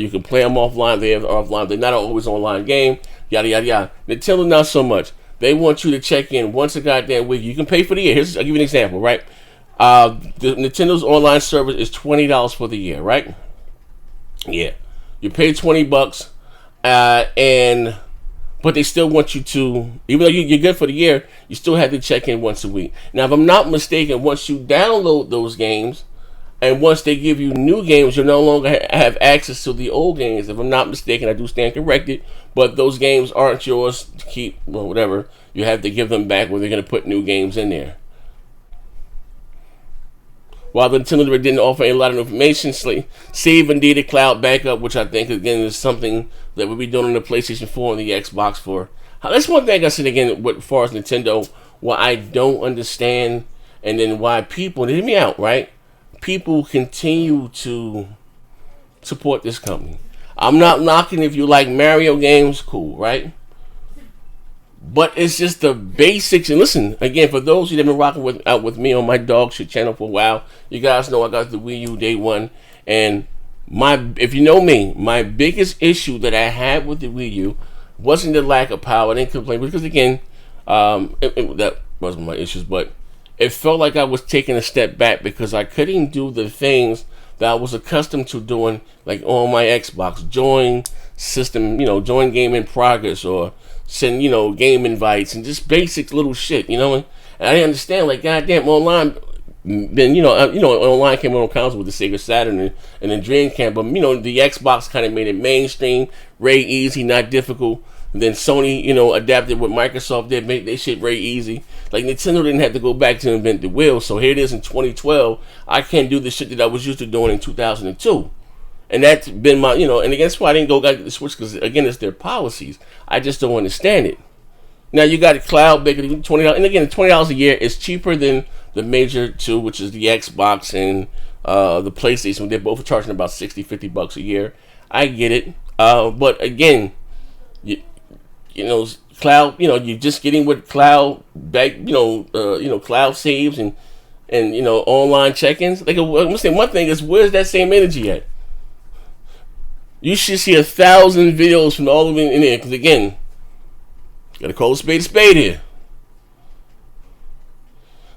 you can play them offline. They are offline. They're not always an online game. Yada yada yada. Nintendo not so much. They want you to check in once a goddamn week. You can pay for the year. I'll give you an example, right? The Nintendo's online service is $20 for the year, right? Yeah, you pay $20, but they still want you to, even though you're good for the year, you still have to check in once a week. Now, if I'm not mistaken, once you download those games, and once they give you new games, you no longer have access to the old games. If I'm not mistaken, I do stand corrected, but those games aren't yours to keep. Well, whatever, you have to give them back when they're going to put new games in there. While the Nintendo Direct didn't offer a lot of information, save and data cloud backup, which I think again is something that we'll be doing on the PlayStation 4 and the Xbox 4. That's one thing I said again, as far as Nintendo, what I don't understand, and then why people, hear me out, right? People continue to support this company. I'm not knocking if you like Mario games, cool, right? But it's just the basics. And listen, again, for those who have been rocking out with me on my dog shit channel for a while, you guys know I got the Wii U day one. And if you know me, my biggest issue that I had with the Wii U wasn't the lack of power. I didn't complain because again, that wasn't my issues. But it felt like I was taking a step back because I couldn't do the things that I was accustomed to doing, like on my Xbox, join system, join game in progress, or send, game invites, and just basic little shit, And I didn't understand, like, goddamn, online, then, online came on console with the Sega Saturn and then Dreamcast, but, the Xbox kind of made it mainstream, very easy, not difficult. And then Sony, adapted what Microsoft did, make their shit very easy. Like, Nintendo didn't have to go back to invent the wheel, so here it is in 2012, I can't do the shit that I was used to doing in 2002. And that's been my, and against why I didn't go back to the Switch, because again, it's their policies. I just don't understand it. Now you got a cloud bigger than $20, and again, $20 a year is cheaper than the major two, which is the Xbox and the PlayStation. They're both charging about $60-$50 a year. I get it, but again, cloud, you're just getting with cloud back, cloud saves and online check-ins. Like, I'm gonna say one thing is, where's that same energy at? You should see 1,000 videos from all of them in there. Because again, gotta call a spade here.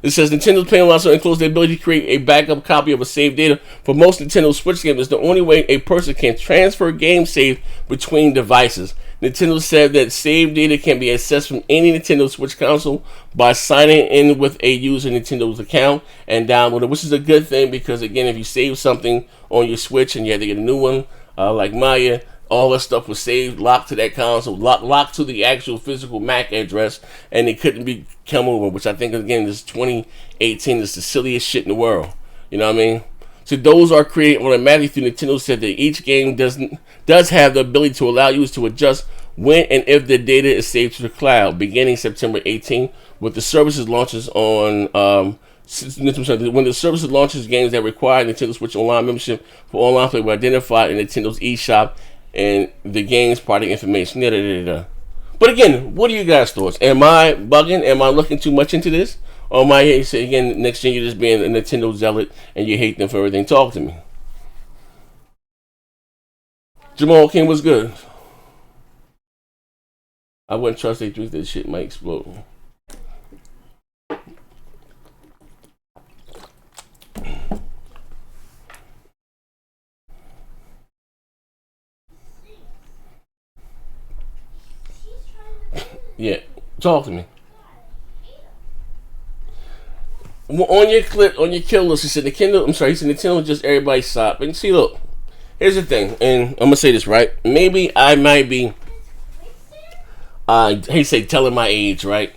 It says Nintendo's payment also includes the ability to create a backup copy of a save data. For most Nintendo Switch games, it's the only way a person can transfer game save between devices. Nintendo said that save data can be accessed from any Nintendo Switch console by signing in with a user Nintendo's account and downloading, which is a good thing because, again, if you save something on your Switch and you had to get a new one, like Maya, all that stuff was saved, locked to that console, locked to the actual physical MAC address, and it couldn't be come over, which I think, again, this 2018 is the silliest shit in the world. You know what I mean? So those are created automatically through Nintendo. Said that each game does have the ability to allow users to adjust when and if the data is saved to the cloud, beginning September 18, with the services launches on when the services launches games that require Nintendo Switch Online membership for online play will identify in Nintendo's eShop and the game's product information. But again, what are you guys' thoughts? Am I bugging? Am I looking too much into this? Or am I here say again next gen you're just being a Nintendo zealot and you hate them for everything? Talk to me. Jamal King was good. I wouldn't trust they drink this shit might explode. Yeah, talk to me. On your clip, on your kill list, he said Nintendo just everybody's stop. And see, look, here's the thing, and I'm gonna say this right. Maybe I might be, telling my age, right?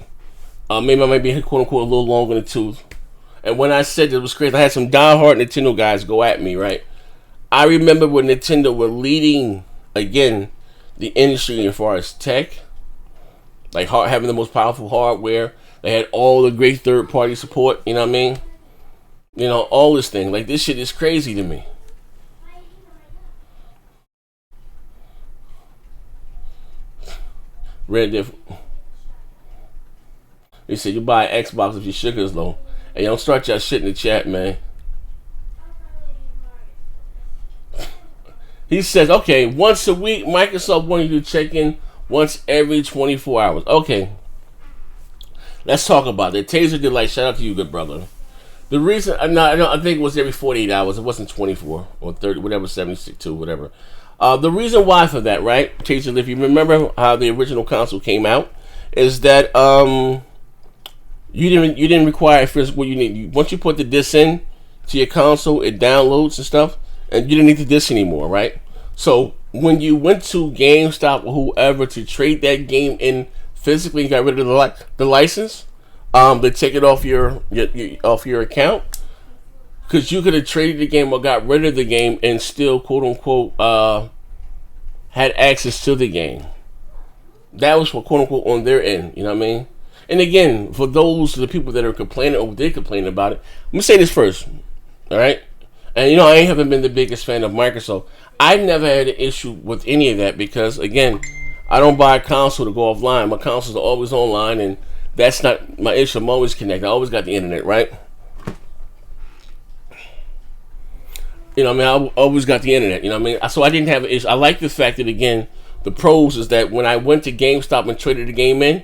Maybe I might be quote unquote a little long in the tooth. And when I said it was crazy, I had some diehard Nintendo guys go at me, right? I remember when Nintendo were leading again the industry as far as tech. Like having the most powerful hardware. They had all the great third-party support. You know what I mean? You know, all this thing. Like, this shit is crazy to me. Red Diff. He said, you buy an Xbox if your sugar's low. Hey, don't start your shit in the chat, man. He says, okay, once a week, Microsoft wanted you to check in once every 24 hours. Okay. Let's talk about it. Taser Delight, shout out to you, good brother. The reason, I think it was every 48 hours. It wasn't 24 or 30, whatever, 72, whatever. The reason why for that, right? Taser, if you remember how the original console came out, is that you didn't require first what you need. Once you put the disc in to your console, it downloads and stuff, and you didn't need the disc anymore, right? So when you went to GameStop or whoever to trade that game in physically, you got rid of the license. They take it off your account, because you could have traded the game or got rid of the game and still quote unquote had access to the game. That was for quote unquote on their end. You know what I mean? And again, for the people that are complaining or did complain about it, I'm gonna say this first, all right? And you know, I haven't been the biggest fan of Microsoft. I've never had an issue with any of that because, again, I don't buy a console to go offline. My consoles are always online, and that's not my issue. I'm always connected. I always got the internet, right? You know what I mean? I always got the internet, you know what I mean? So I didn't have an issue. I like the fact that, again, the pros is that when I went to GameStop and traded the game in,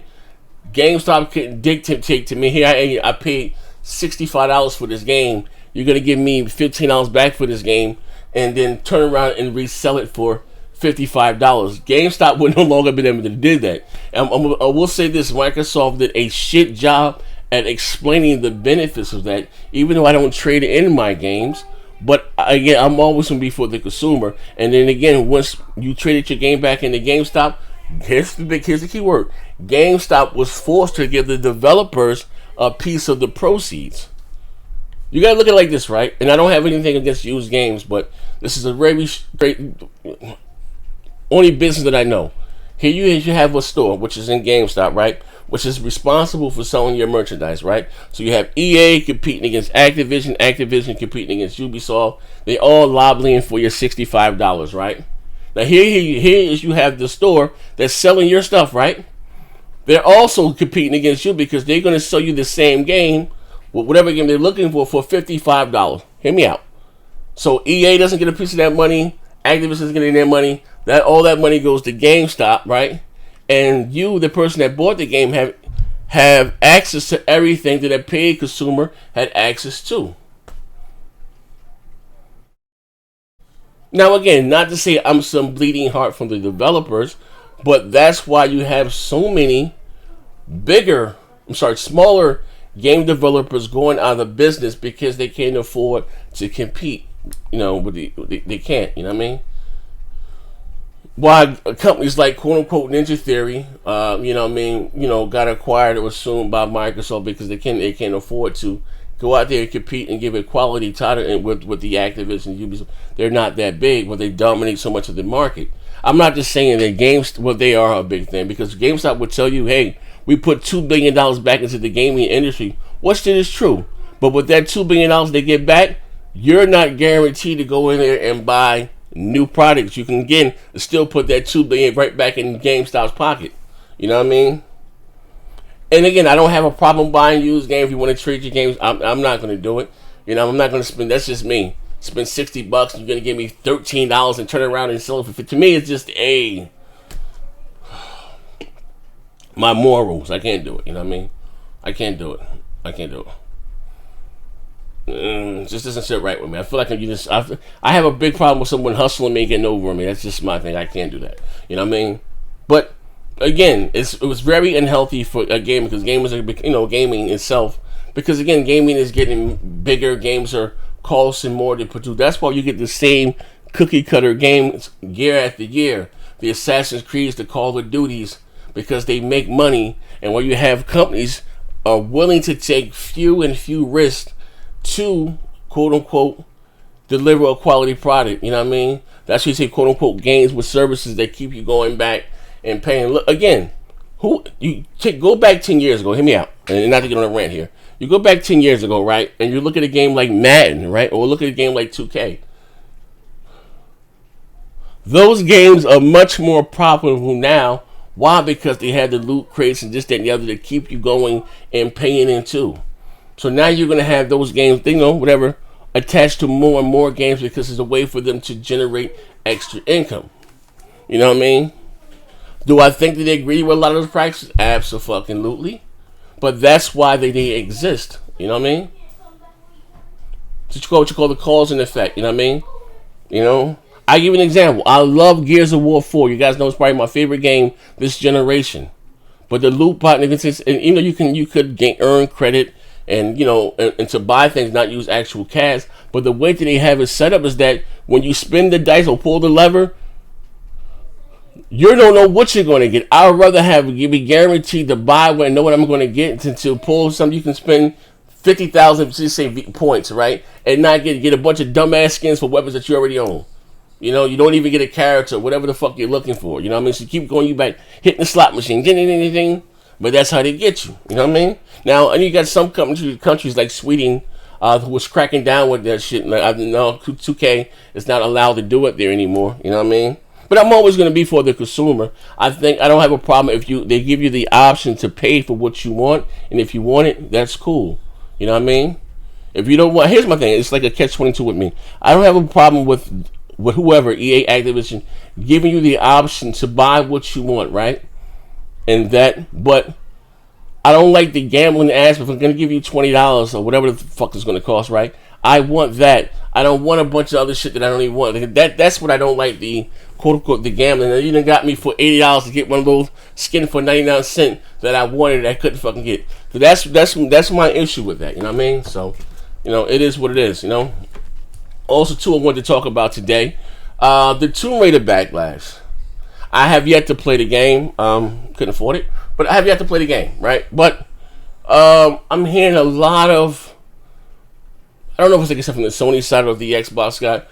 GameStop couldn't dictate to me, here I paid $65 for this game. You're going to give me $15 back for this game and then turn around and resell it for $55. GameStop would no longer be able to do that. I will say this, Microsoft did a shit job at explaining the benefits of that, even though I don't trade in my games. But again, I'm always going to be for the consumer. And then again, once you traded your game back into GameStop, here's the key word. GameStop was forced to give the developers a piece of the proceeds. You gotta look at it like this, right? And I don't have anything against used games, but this is a very straight, only business that I know. Here you have a store, which is in GameStop, right? Which is responsible for selling your merchandise, right? So you have EA competing against Activision, Activision competing against Ubisoft. They all lobbying for your $65, right? Now here is you have the store that's selling your stuff, right? They're also competing against you because they're going to sell you the same game, whatever game they're looking for $55. Hear me out. So EA doesn't get a piece of that money. Activision doesn't get any of their money. All that money goes to GameStop, right? And you, the person that bought the game, have access to everything that a paid consumer had access to. Now, again, not to say I'm some bleeding heart from the developers, but that's why you have so many smaller game developers going out of business because they can't afford to compete. They can't. You know what I mean? Why companies like quote unquote Ninja Theory, got acquired or assumed by Microsoft because they can't afford to go out there and compete and give a quality title with the Activision Ubisoft. They're not that big, but they dominate so much of the market. I'm not just saying that games, they are a big thing, because GameStop would tell you, hey, we put $2 billion back into the gaming industry, which is true. But with that $2 billion they get back, you're not guaranteed to go in there and buy new products. You can, again, still put that $2 billion right back in GameStop's pocket. You know what I mean? And again, I don't have a problem buying used games. If you want to trade your games, I'm not going to do it. I'm not going to spend, that's just me. Spend $60, you're going to give me $13 and turn around and sell it for $50. To me, it's just my morals. I can't do it. You know what I mean? I can't do it. It just doesn't sit right with me. I feel like I have a big problem with someone hustling me and getting over me. That's just my thing. I can't do that. You know what I mean? But again, it was very unhealthy for a game, because gamers are, gaming itself. Because again, gaming is getting bigger. Games are costing more to produce. That's why you get the same cookie cutter games year after year. The Assassin's Creeds, the Call of Duties, because they make money. And when you have companies are willing to take few risks to quote unquote deliver a quality product. You know what I mean? That's why you say quote unquote games with services that keep you going back and paying. Look, again, go back 10 years ago. Hear me out, and not to get on a rant here. You go back 10 years ago, right, and you look at a game like Madden, right, or look at a game like 2K. Those games are much more profitable now. Why? Because they had the loot crates and this, that, and the other to keep you going and paying into. So now you're going to have those games, attached to more and more games, because it's a way for them to generate extra income. You know what I mean? Do I think that they agree with a lot of those practices? Absolutely. But that's why they exist. You know what I mean? It's what you call the cause and effect. You know what I mean? I give you an example. I love Gears of War 4. You guys know it's probably my favorite game this generation. But the loot button, and you could earn credit and and to buy things, not use actual cash. But the way that they have it set up is that when you spin the dice or pull the lever, you don't know what you're going to get. I would rather be guaranteed to buy and know what I'm going to get than to pull something. You can spend 50,000, just say points, right, and not get a bunch of dumbass skins for weapons that you already own. You don't even get a character, whatever the fuck you're looking for. You know what I mean? So you keep going, you back, hitting the slot machine, getting anything, but that's how they get you. You know what I mean? Now, and you got some countries like Sweden who was cracking down with that shit. Like, I know 2K is not allowed to do it there anymore. You know what I mean? But I'm always going to be for the consumer. I don't have a problem if they give you the option to pay for what you want, and if you want it, that's cool. You know what I mean? If you don't want, here's my thing. It's like a catch-22 with me. I don't have a problem with whoever, EA, Activision, giving you the option to buy what you want, right? But I don't like the gambling aspect. If I'm going to give you $20 or whatever the fuck it's going to cost, right? I want that. I don't want a bunch of other shit that I don't even want. That's what I don't like, the quote-unquote the gambling. Now, you done got me for $80 to get one of those skins for 99 cents that I wanted that I couldn't fucking get. So that's my issue with that, you know what I mean? So, it is what it is, Also, too, I wanted to talk about today, the Tomb Raider Backlash. I have yet to play the game. Couldn't afford it, but I have yet to play the game, right? But I'm hearing a lot of, I don't know if it's like something from the Sony side or the Xbox guy.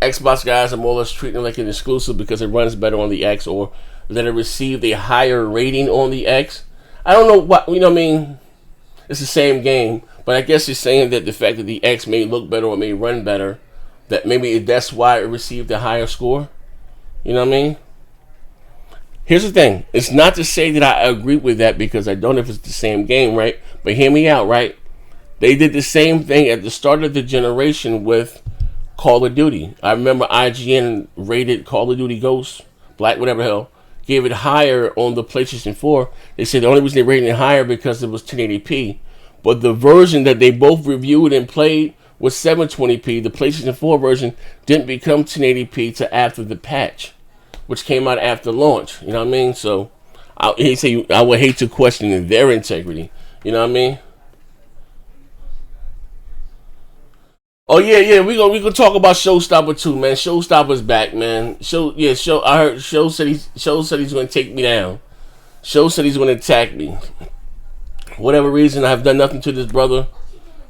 Xbox guys are more or less treating it like an exclusive because it runs better on the X, or that it received a higher rating on the X. I don't know what, what I mean? It's the same game, but I guess it's saying that the fact that the X may look better or may run better, that maybe that's why it received a higher score. You know what I mean? Here's the thing. It's not to say that I agree with that, because I don't know if it's the same game, right? But hear me out, right? They did the same thing at the start of the generation with Call of Duty. I remember IGN rated Call of Duty Ghosts, Black, whatever the hell, gave it higher on the PlayStation 4. They said the only reason they rated it higher because it was 1080p. But the version that they both reviewed and played was 720p. The PlayStation 4 version didn't become 1080p till after the patch, which came out after launch. You know what I mean? So he said I would hate to question their integrity. You know what I mean? Oh yeah, we gonna talk about Showstopper too, man. Showstopper's back, man. I heard Show said he's gonna take me down. Show said he's gonna attack me. Whatever reason, I have done nothing to this brother.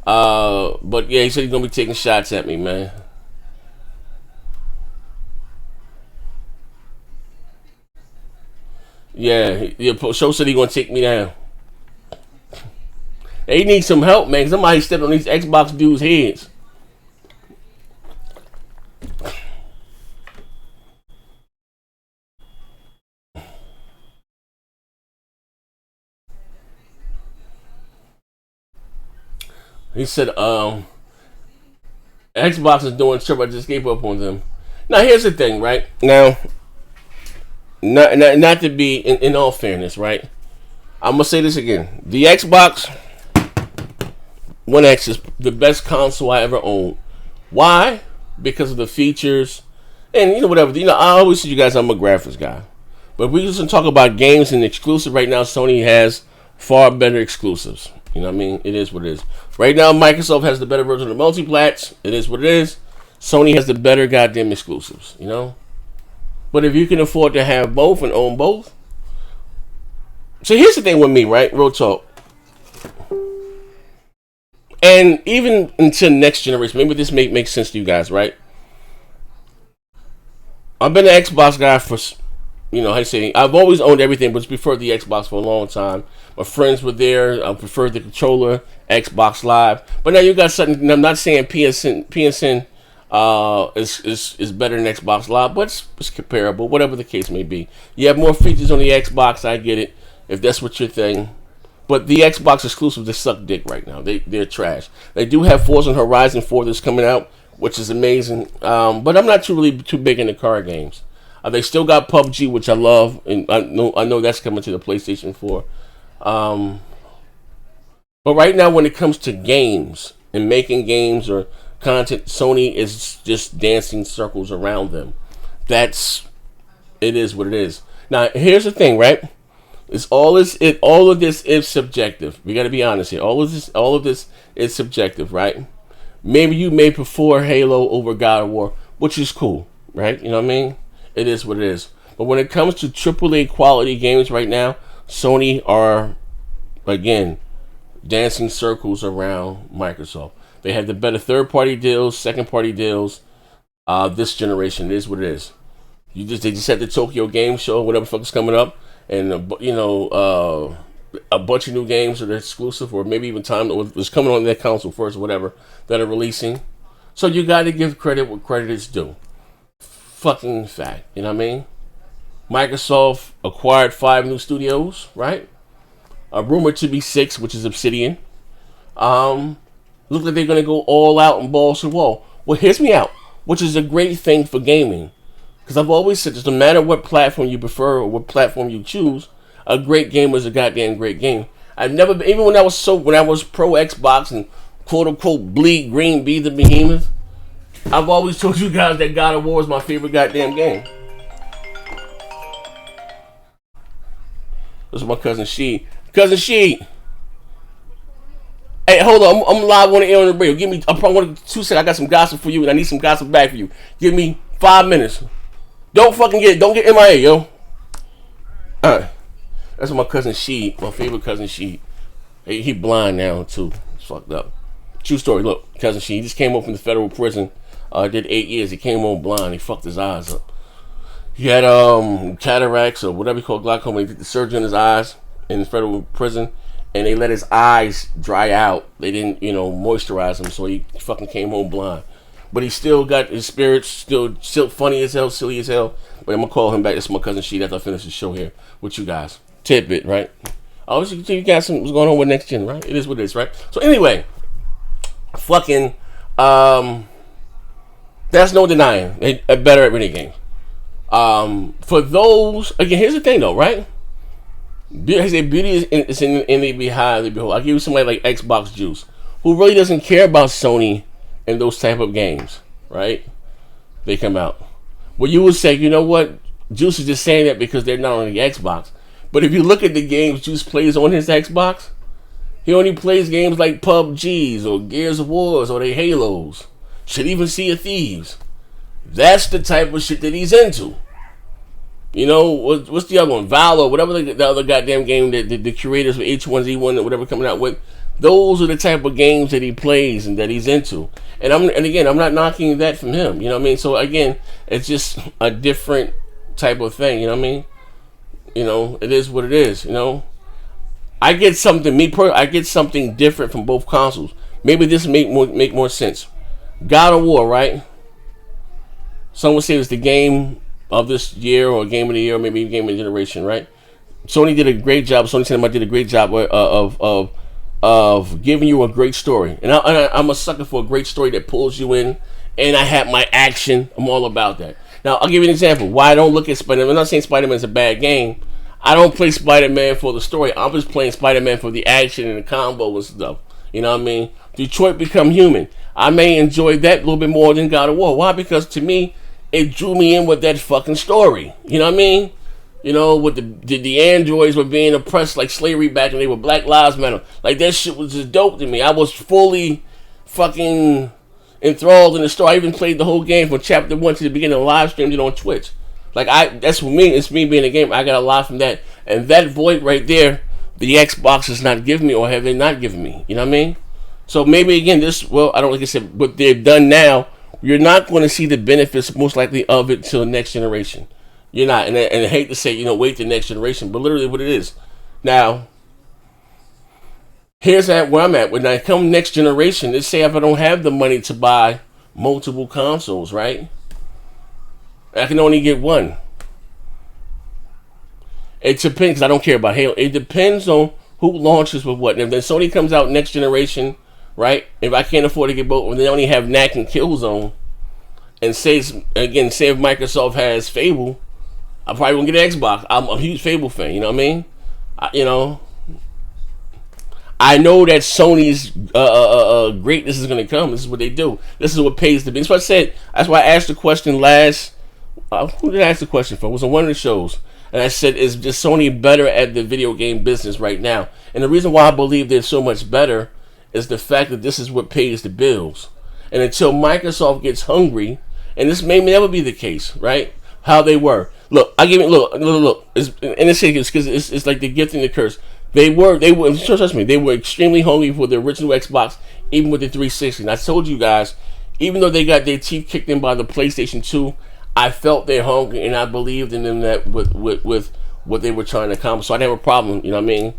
But yeah, he said he's gonna be taking shots at me, man. Yeah, Show said he's gonna take me down. He needs some help, man. Somebody stepped on these Xbox dudes' heads. He said, Xbox is doing stuff. I just gave up on them. Now, here's the thing, right? Now, not to be, in all fairness, right? I'm going to say this again. The Xbox One X is the best console I ever owned. Why? Because of the features. And, whatever. I always say you guys I'm a graphics guy. But we just talk about games and exclusive. Right now, Sony has far better exclusives. You know what I mean? It is what it is. Right now, Microsoft has the better version of the multiplats. It is what it is. Sony has the better goddamn exclusives, But if you can afford to have both and own both. So here's the thing with me, right? Real talk. And even until next generation, maybe this makes sense to you guys, right? I've been an Xbox guy for, I've always owned everything, but preferred the Xbox for a long time. My friends were there. I preferred the controller, Xbox Live. But now you got something. I'm not saying PSN is better than Xbox Live, but it's comparable. Whatever the case may be, you have more features on the Xbox. I get it if that's what your thing. But the Xbox exclusives, they suck dick right now. They're trash. They do have Forza Horizon 4 that's coming out, which is amazing. But I'm not too big into car games. They still got PUBG, which I love, and I know that's coming to the PlayStation 4. But right now, when it comes to games and making games or content, Sony is just dancing circles around them. It is what it is. Now, here's the thing, right? All of this is subjective. We got to be honest here. All of this is subjective, right? Maybe you may prefer Halo over God of War, which is cool, right? You know what I mean? It is what it is. But when it comes to AAA quality games right now, Sony are, again, dancing circles around Microsoft. They have the better third-party deals, second-party deals. This generation, it is what it is. They just had the Tokyo Game Show, whatever the fuck is coming up, and a bunch of new games that are exclusive, or maybe even time that was coming on their console first, or whatever, that are releasing. So you got to give credit what credit is due. Fucking fact, you know what I mean? Microsoft acquired 5 new studios, right? Rumored to be 6, which is Obsidian. Look like they're gonna go all out and balls to the wall. Well, here's me out, which is a great thing for gaming, because I've always said this: no matter what platform you prefer or what platform you choose, a great game is a goddamn great game. I've never been, even when I was pro Xbox and quote unquote bleed green, be the behemoth. I've always told you guys that God of War is my favorite goddamn game. This is my cousin She. Cousin She. Hey, hold on. I'm live on the air on the radio. Give me. I probably want 2 seconds. I got some gossip for you, and I need some gossip back for you. Give me 5 minutes. Don't get MIA, yo. Alright. That's my cousin She. My favorite cousin She. He blind now too. It's fucked up. True story. Look, cousin She. He just came up from the federal prison. Did 8 years. He came home blind. He fucked his eyes up. He had cataracts or whatever you call glaucoma. He did the surgery on his eyes in the federal prison, and they let his eyes dry out. They didn't, moisturize him, so he fucking came home blind. But he still got his spirits, still funny as hell, silly as hell. But I'm gonna call him back. That's my cousin Sheet after I finish the show here with you guys. Tidbit, right? I always tell you guys what's going on with next gen, right? It is what it is, right? So anyway, there's no denying they're better at winning games. For those, again, here's the thing though, right? Beauty is in the behind the behold. I give you somebody like Xbox Juice, who really doesn't care about Sony and those type of games, right? They come out. Well, you would say, you know what? Juice is just saying that because they're not on the Xbox. But if you look at the games Juice plays on his Xbox, he only plays games like PUBGs or Gears of Wars or the Halos. Should even Sea of Thieves. That's the type of shit that he's into. You know, what's the other one? Valor, whatever the other goddamn game that the curators of H1Z1 or whatever coming out with. Those are the type of games that he plays and that he's into. And again, I'm not knocking that from him. You know what I mean? So again, it's just a different type of thing. You know what I mean? You know, it is what it is. You know, I get something. I get something different from both consoles. Maybe this make more sense. God of War, right? Some would say it's the game of this year, or game of the year, or maybe game of the generation, right? Sony did a great job. Sony Cinema did a great job of giving you a great story, and I'm a sucker for a great story that pulls you in. And I have my action. I'm all about that. Now I'll give you an example why I don't look at Spider-Man. I'm not saying Spider-Man's a bad game. I don't play Spider-Man for the story. I'm just playing Spider-Man for the action and the combo and stuff. You know what I mean? Detroit Become Human. I may enjoy that a little bit more than God of War. Why? Because to me, it drew me in with that fucking story. You know what I mean? You know, with the androids were being oppressed like slavery back when they were Black Lives Matter. Like, that shit was just dope to me. I was fully fucking enthralled in the story. I even played the whole game from chapter 1 to the beginning and live streamed it on Twitch. Like, that's for me. It's me being a gamer. I got a lot from that. And that void right there, the Xbox has not given me, or have they not given me? You know what I mean? So maybe again, I don't like I said, what they've done now, you're not going to see the benefits most likely of it till next generation. You're not, and I hate to say, wait the next generation, but literally what it is. Now, here's where I'm at. When I come next generation, let's say if I don't have the money to buy multiple consoles, right? I can only get one. It depends, because I don't care about Halo. It depends on who launches with what. And if then Sony comes out next generation, right? If I can't afford to get both, when they only have Knack and Killzone, and say if Microsoft has Fable, I probably won't get an Xbox. I'm a huge Fable fan. You know what I mean? I know that Sony's greatness is going to come. This is what they do. This is what pays the bills. That's what I said. That's why I asked the question last. Who did I ask the question for? It was on one of the shows. And I said, is just Sony better at the video game business right now? And the reason why I believe they're so much better is the fact that this is what pays the bills. And until Microsoft gets hungry, and this may never be the case, right? How they were. Look, I give it. Look. It's like the gift and the curse. They were. Trust me. They were extremely hungry for the original Xbox, even with the 360. And I told you guys, even though they got their teeth kicked in by the PlayStation 2, I felt their hunger, and I believed in them that with what they were trying to accomplish. So I didn't have a problem. You know what I mean?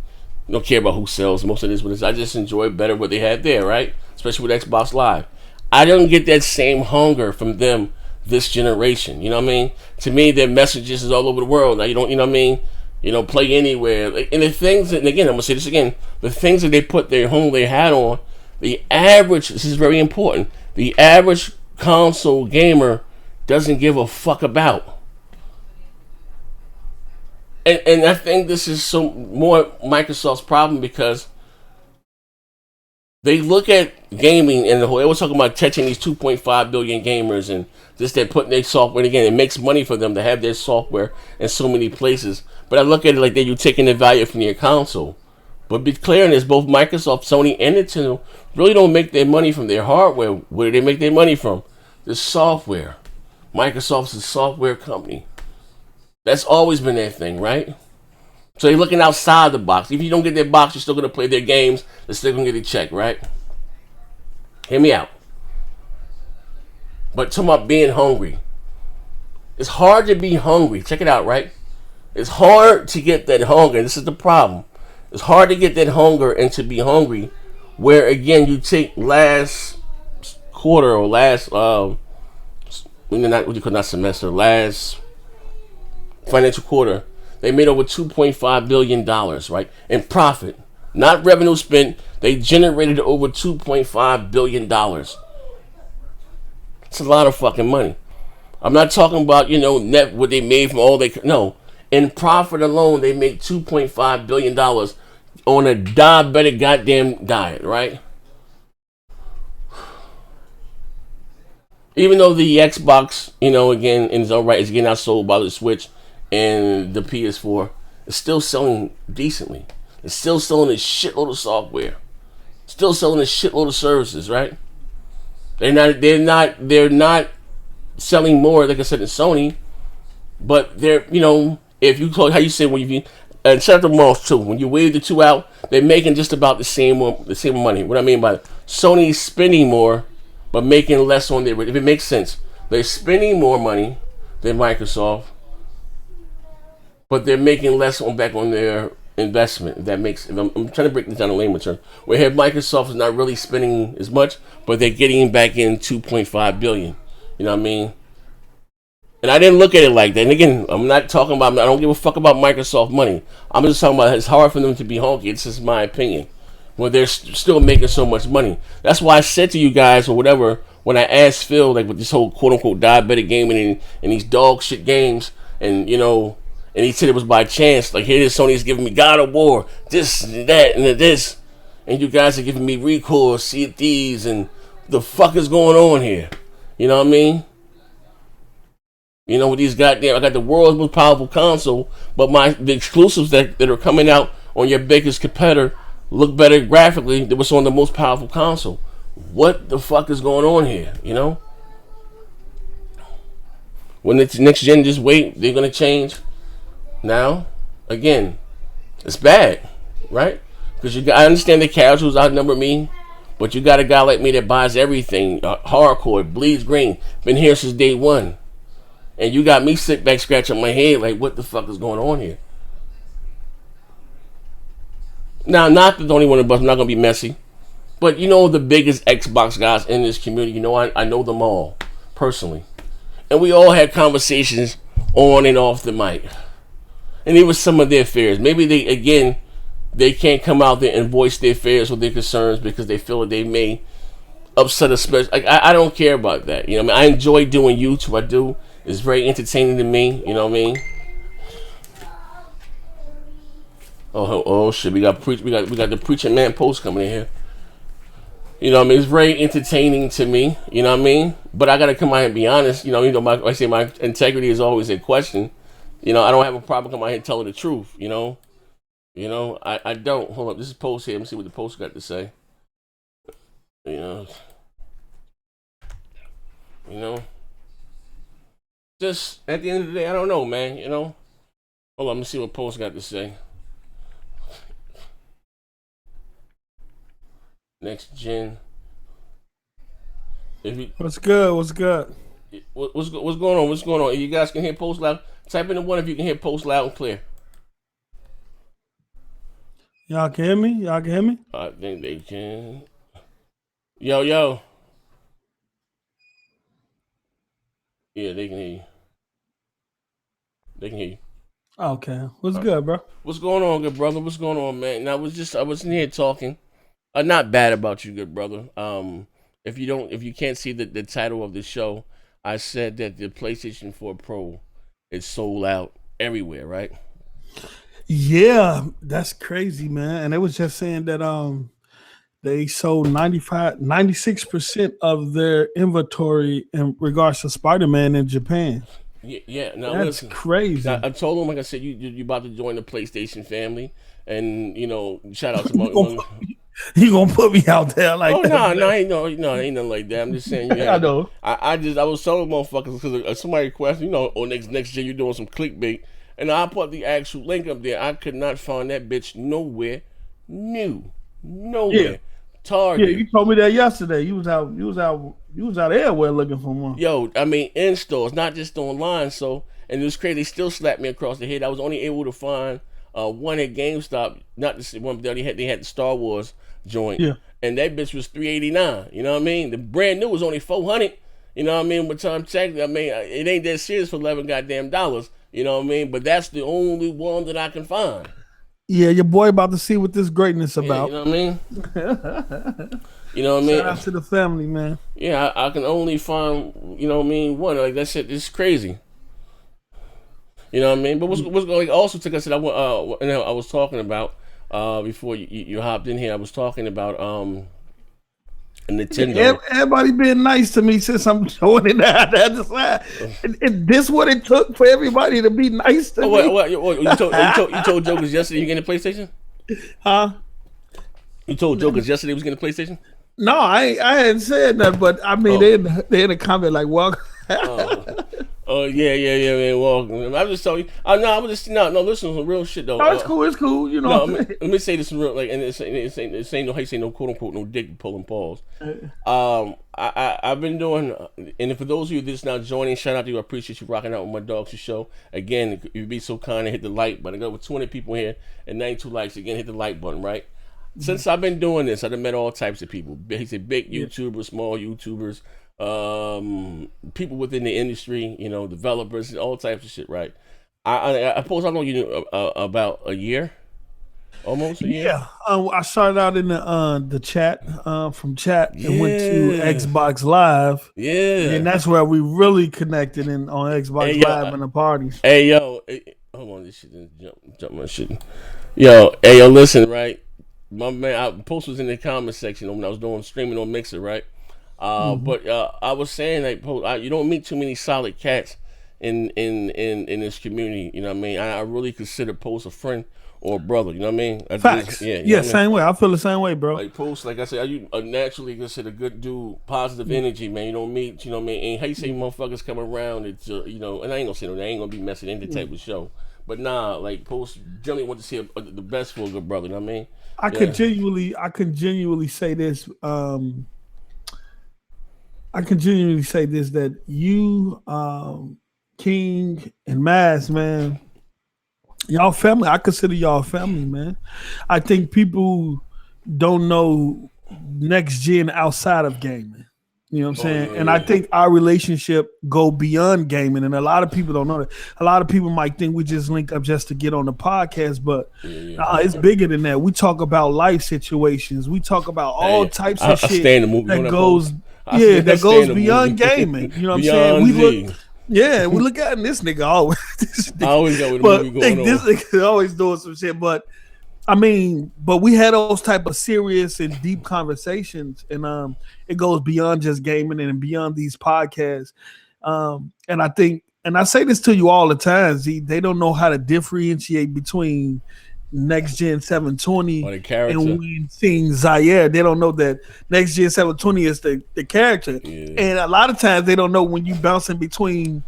Don't care about who sells. Most of this, I just enjoy better what they had there, right? Especially with Xbox Live. I don't get that same hunger from them this generation. You know what I mean? To me, their messages is all over the world. Now you don't. You know what I mean? Play anywhere. And the things, and again, I'm gonna say this again. The things that they put their hat on. The average. This is very important. The average console gamer doesn't give a fuck about. And I think this is more Microsoft's problem, because they look at gaming and they were talking about touching these 2.5 billion gamers, and just they're putting their software, and again, it makes money for them to have their software in so many places. But I look at it like that you're taking the value from your console. But be clear on this, both Microsoft, Sony, and Nintendo really don't make their money from their hardware. Where do they make their money from? The software. Microsoft's a software company. That's always been their thing, right? So they're looking outside the box. If you don't get their box, you're still going to play their games. They're still going to get a check, right? Hear me out. But talking about being hungry. It's hard to be hungry. Check it out, right? It's hard to get that hunger. This is the problem. It's hard to get that hunger and to be hungry, where, again, you take last quarter or last, last financial quarter, they made over $2.5 billion, right? In profit. Not revenue spent. They generated over $2.5 billion. It's a lot of fucking money. I'm not talking about net what they made from all they no. In profit alone, they make $2.5 billion on a diabetic goddamn diet, right? Even though the Xbox, again, is alright, it's getting outsold by the Switch and the PS4, it's still selling decently. It's still selling a shitload of software. Still selling a shitload of services, right? They're not selling more, like I said, than Sony, but they're, if you call how you say when you and shut them off too. When you weigh the two out, they're making just about the same money. What I mean by that, Sony's spending more, but making less on their. If it makes sense, they're spending more money than Microsoft, but they're making less back on their investment. If that makes. If I'm trying to break this down in layman terms. Where here Microsoft is not really spending as much, but they're getting back in $2.5 billion. You know what I mean? And I didn't look at it like that. And again, I'm not talking about. I don't give a fuck about Microsoft money. I'm just talking about it's hard for them to be honky. It's just my opinion. Well, they're still making so much money. That's why I said to you guys or whatever when I asked Phil, like with this whole quote unquote diabetic gaming and these dog shit games, and and he said it was by chance. Like, here it is, Sony's giving me God of War, this and that and this, and you guys are giving me Recourse, Sea of Thieves, and the fuck is going on here? You know what I mean? With these goddamn, I got the world's most powerful console, but the exclusives that are coming out on your biggest competitor look better graphically than what's on the most powerful console. What the fuck is going on here? When it's next gen, just wait, they're gonna change. Now, again, it's bad, right? Because I understand the casuals outnumber me, but you got a guy like me that buys everything, hardcore, bleeds green, been here since day one. And you got me sit back scratching my head like, what the fuck is going on here? Now, not that the only one of us, I'm not going to be messy. But the biggest Xbox guys in this community, I know them all, personally. And we all had conversations on and off the mic. And it was some of their fears. Maybe they can't come out there and voice their fears or their concerns because they feel that they may upset a special. Like, I don't care about that. I enjoy doing YouTube. I do. It's very entertaining to me. You know what I mean? Oh shit! We got the preaching man post coming in here. You know what I mean? It's very entertaining to me. You know what I mean? But I gotta come out and be honest. My integrity is always in question. I don't have a problem coming out here and telling the truth. I don't. Hold up, this is post here. Let me see what the post got to say. Just at the end of the day, I don't know, man. Hold on, let me see what post got to say. Next gen. What's good? What's good? What's going on? What's going on? If you guys can hear post loud, type in the one if you can hear post loud and clear. Y'all can hear me? Y'all can hear me? I think they can. Yo. Yeah, they can hear you. They can hear you. Okay. What's good, bro? What's going on, good brother? What's going on, man? Now, I was in here talking. Not bad about you, good brother. If you can't see the title of the show, I said that the PlayStation 4 Pro is sold out everywhere, right? Yeah, that's crazy, man. And they was just saying that they sold 96% of their inventory in regards to Spiderman in Japan. Yeah. Now that's listen, crazy. I told him, like I said, you about to join the PlayStation family, and shout out to you gonna put me out there like that? No, ain't nothing like that. I'm just saying. I know. I was telling motherfuckers because somebody requested, next gen you're doing some clickbait, and I put the actual link up there. I could not find that bitch nowhere. Nowhere. Yeah. Target. Yeah, you told me that yesterday. You was out everywhere looking for one. Yo, I mean in stores, not just online. So, and it was crazy. They still slapped me across the head. I was only able to find one at GameStop, not the one, but they had the Star Wars joint. Yeah. And that bitch was $389. You know what I mean? The brand new was only $400. You know what I mean? But time check, I mean, it ain't that serious for $11 goddamn dollars. You know what I mean? But that's the only one that I can find. Yeah, your boy about to see what this greatness Yeah, about. you know what I mean? You know what I mean? Shout out to the family, man. Yeah, I can only find, you know what I mean, one. Like, that shit is crazy. You know what I mean? But what's going also took us to I was talking about before you hopped in here. I was talking about Nintendo. Everybody been nice to me since I'm showing it out. This what it took for everybody to be nice to me. You told Jokers yesterday you getting a PlayStation? Huh? You told Jokers yesterday he was getting a PlayStation? No, I hadn't said that, but I mean they in a comment like, well. Oh yeah, man. Well, I'm just telling you. No, listen to some real shit though. No, it's cool. You know. No, let me say this some real, like, and it's ain't no, how you say, no quote unquote, no dick pulling pause. I've been doing, and for those of you that's now joining, shout out to you. I appreciate you rocking out with my dogs show. Again, if you'd be so kind and hit the like button. I got over 200 people here and 92 likes. Again, hit the like button, right? Since I've been doing this, I've met all types of people. He said big YouTubers, small YouTubers, people within the industry, you know, developers, all types of shit, right? I suppose I know you about a year, almost a year. Yeah, I started out in the chat, from chat and went to Xbox Live. Yeah, and that's where we really connected on Xbox Live and the parties. Hey yo, hold on, this shit didn't jump my shit. Yo, listen, right? My man, post was in the comment section when I was doing streaming on Mixer, right? But I was saying, like, you don't meet too many solid cats in this community. You know what I mean? I really consider Post a friend or a brother. You know what I mean? Facts. Yeah, same way. I feel the same way, bro. Like Post, like I said, you naturally consider a good dude, positive energy, man. You don't meet, you know what I mean? And how you say motherfuckers come around, it's you know, and I ain't gonna say no, they ain't gonna be messing in the type of show. But nah, like Post generally want to see the best for a good brother. You know what I mean? I can genuinely say this. I can genuinely say this, that you, King and Mass, man, y'all family. I consider y'all family, man. I think people don't know next gen outside of gaming. You know what I'm saying? And I think our relationship go beyond gaming, and a lot of people don't know that. A lot of people might think we just link up just to get on the podcast, but it's bigger than that. We talk about life situations. We talk about all types of shit that goes. That goes beyond gaming. You know what I'm saying? We look at this nigga always. I always got with the movie going on. This nigga always doing some shit, but I mean, but we had those type of serious and deep conversations, and it goes beyond just gaming and beyond these podcasts. And I think, and I say this to you all the time, they don't know how to differentiate between Next Gen 720 and when seeing Zaire. They don't know that Next Gen 720 is the character. And a lot of times they don't know when you bouncing between.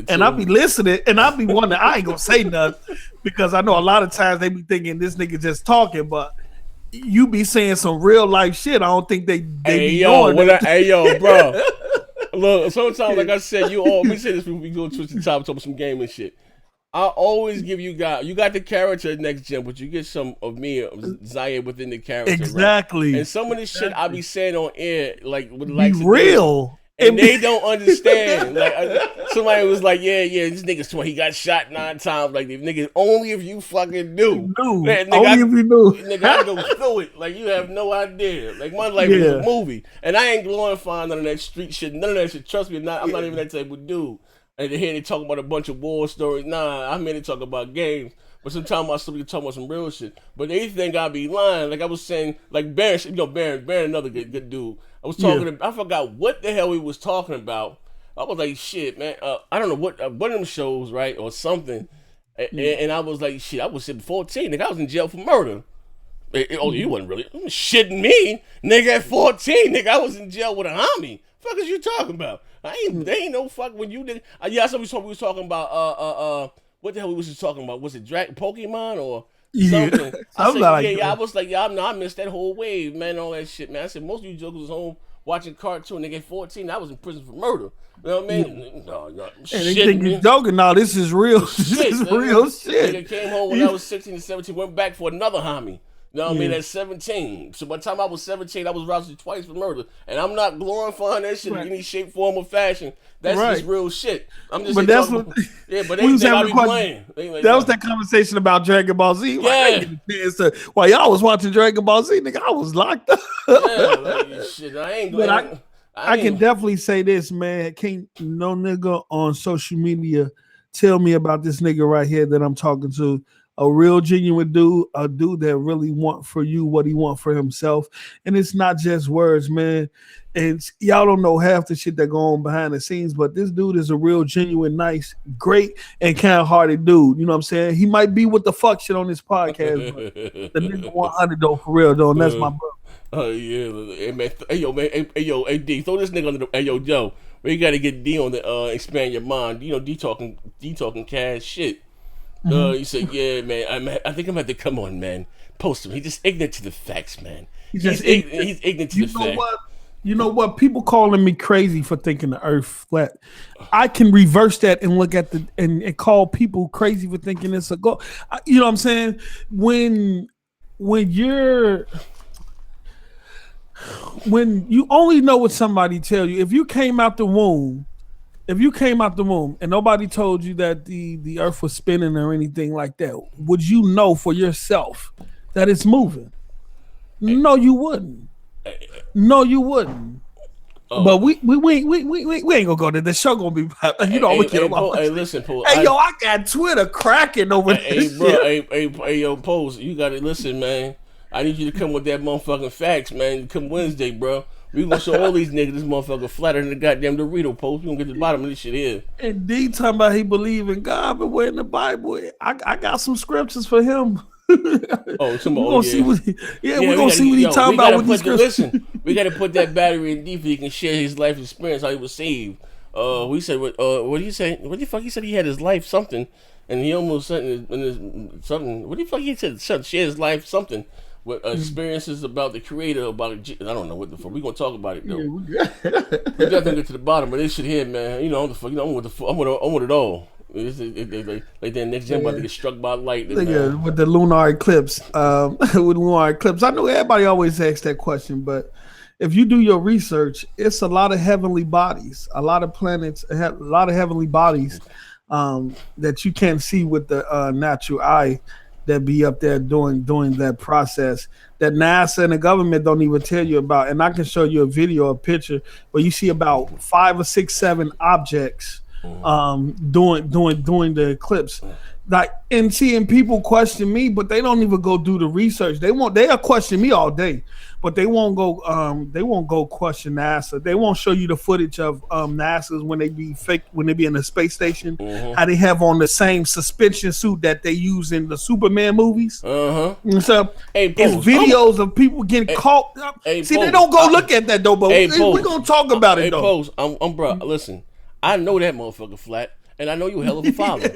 And I'll be listening and I'll be wondering, I ain't gonna say nothing because I know a lot of times they be thinking this nigga just talking, but you be saying some real life shit. I don't think they be doing it. Hey yo, bro. Look, sometimes like I said, we say this when we go to the top talk about some gaming shit. I always give you got the character of Next Gen, but you get some of me, Zaire, within the character. Exactly. Right? And some of this shit I be saying on air, like with be real. And they don't understand. Like somebody was like, yeah, this nigga's 20. He got shot 9 times. Like, nigga, only if you fucking knew. Only if you knew. Nigga, I go through it. Like, you have no idea. Like, my life is a movie. And I ain't glorifying none of that street shit. None of that shit. Trust me, I'm not even that type of dude. And here they talking about a bunch of war stories. Nah, I'm here to talk about games. But sometimes I still be talking about some real shit. But they think I be lying. Like I was saying, like Baron, another good dude. I was talking I forgot what the hell we was talking about. I was like, shit, man. I don't know what one of them shows, right, or something. And I was like, shit, I was 14. Nigga, I was in jail for murder. You wasn't really shitting me, nigga. At 14, nigga, I was in jail with a homie. Fuck is you talking about? They ain't no fuck when you did. We was talking about what the hell we was just talking about? Was it Pokemon or something? I was like, I missed that whole wave, man, all that shit, man. I said most of you jokers was home watching cartoon. Nigga, 14, I was in prison for murder. You know what I mean? No, and they think you're joking. No, this is real. This is real shit. Nigga came home when I was 16 and 17. Went back for another homie. No, I mean at 17. So by the time I was 17, I was arrested twice for murder, and I'm not glorifying that shit in any shape, form, or fashion. That's just real shit. I'm just. But that's what. Yeah, but they think I be playing. That was that conversation about Dragon Ball Z. Like, I didn't get a chance to, while y'all was watching Dragon Ball Z, nigga, I was locked up. Shit. I ain't. But I can definitely say this, man. Can't no nigga on social media tell me about this nigga right here that I'm talking to. A real genuine dude, a dude that really want for you what he want for himself. And it's not just words, man. And y'all don't know half the shit that go on behind the scenes, but this dude is a real genuine, nice, great, and kind-hearted dude. You know what I'm saying? He might be with the fuck shit on this podcast, but the nigga 100 though, for real though, and that's my brother. Oh yeah, hey man, hey D, throw this nigga under the, hey yo, we gotta get D on the expand your mind. You know, D talking cash shit. He said, yeah, man, I think I'm gonna have to come on, man. Post him. He's just ignorant to the facts, man. He's ignorant to the facts. You know what? People calling me crazy for thinking the earth flat. I can reverse that and look at and call people crazy for thinking it's a goal. You know what I'm saying? When you only know what somebody tell you, if you came out the womb and nobody told you that the earth was spinning or anything like that, would you know for yourself that it's moving? No, you wouldn't. No, you wouldn't. But we ain't gonna go there. The show gonna be, you know. Hey, listen, Paul. Hey, yo, I got Twitter cracking over this. Hey, bro. Hey, yo, Pose. You gotta listen, man. I need you to come with that motherfucking facts, man. Come Wednesday, bro. We gonna show all these niggas this motherfucker flatter than the goddamn Dorito Post. We gonna get to the bottom of this shit here. And D talking about he believe in God, but where in the Bible? I got some scriptures for him. See what we're gonna see what he talking about with these scriptures. Listen, we gotta put that battery in D so he can share his life experience, how he was saved. We said what did he say? What the fuck he said he had his life something, and he almost said in his something. What the fuck he said? Share his life something. With experiences about the creator, about I don't know what the fuck. We gonna talk about it though. We gotta get to the bottom of this shit here, man. You know, I'm with it all. Like that next gen about to get struck by lightning. With the lunar eclipse. With lunar eclipse, I know everybody always asks that question, but if you do your research, it's a lot of heavenly bodies, a lot of planets, a lot of heavenly bodies that you can't see with the natural eye. That be up there doing that process that NASA and the government don't even tell you about. And I can show you a video, a picture, where you see about 5 or 6, 7 objects doing the eclipse. Like, and seeing people question me, but they don't even go do the research. They'll question me all day, but they won't go question NASA. They won't show you the footage of NASA's when they be in the space station, how they have on the same suspension suit that they use in the Superman movies. And so it's videos of people getting caught. They don't go look at that though, but we're gonna talk about it though. I'm bro, listen, I know that motherfucker flat. And I know you a hell of a father.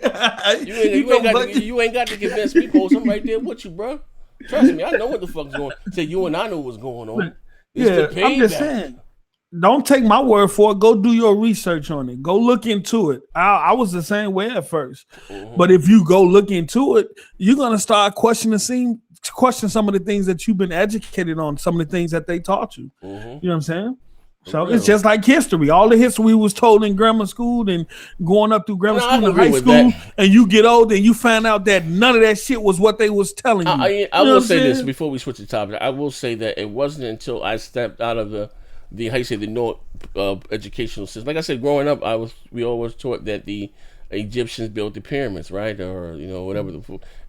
You ain't got to convince me, Post. I'm right there with you, bro. Trust me, I know what the fuck's going on. Say you and I know what's going on. I'm just saying. Don't take my word for it. Go do your research on it. Go look into it. I was the same way at first. But if you go look into it, you're going to start question some of the things that you've been educated on, some of the things that they taught you. You know what I'm saying? So it's just like history. All the history was told in grammar school and going up through grammar school and high school, and you get old and you find out that none of that shit was what they was telling you. I will say this before we switch the topic. I will say that it wasn't until I stepped out of the North educational system. Like I said, growing up, we always taught that the Egyptians built the pyramids, right? Or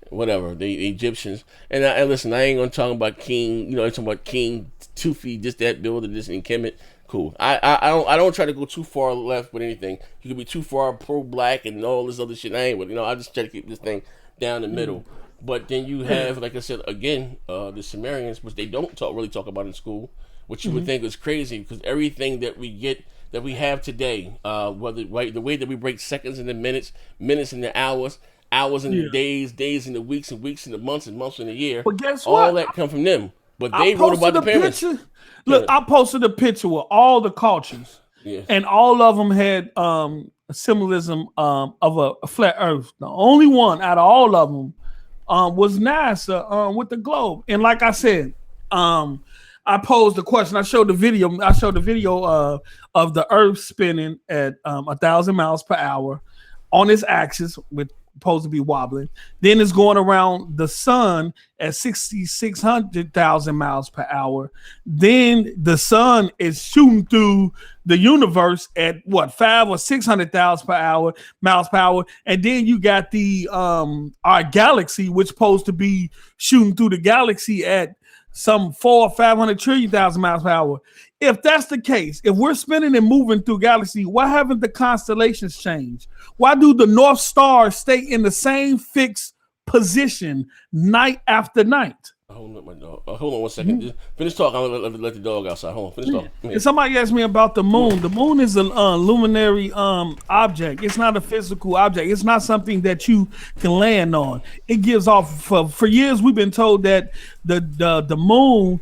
whatever the Egyptians. And listen, I ain't gonna talk about King. I'm talking about King Tufi, this, that, builder, this, and Kemet. Cool. I don't try to go too far left with anything. You can be too far pro-black and all this other shit. I ain't with. I just try to keep this thing down the middle. But then you have, like I said again, the Sumerians, which they don't really talk about in school, which you would think is crazy because everything that we have today, whether the way that we break seconds into minutes into hours into the days into weeks, and weeks into months, and months in a year. But guess what? All that come from them. But they wrote about the pyramids. Look, I posted a picture with all the cultures, and all of them had a symbolism of a flat Earth. The only one out of all of them was NASA with the globe. And like I said, I posed the question. I showed the video. Of the Earth spinning at 1,000 miles per hour on its axis, with supposed to be wobbling. Then it's going around the sun at 6,600,000 miles per hour. Then the sun is shooting through the universe at what, 500,000 or 600,000 miles per hour. And then you got the our galaxy, which supposed to be shooting through the galaxy at some 400 or 500 trillion thousand miles per hour. If that's the case, if we're spinning and moving through galaxy, why haven't the constellations changed? Why do the North Stars stay in the same fixed position night after night? Hold on, my dog. Hold on 1 second. Just finish talking. I'm gonna let the dog outside. Hold on. Finish talking. And somebody asked me about the moon. The moon is a luminary object. It's not a physical object. It's not something that you can land on. It gives off. For years, we've been told that the moon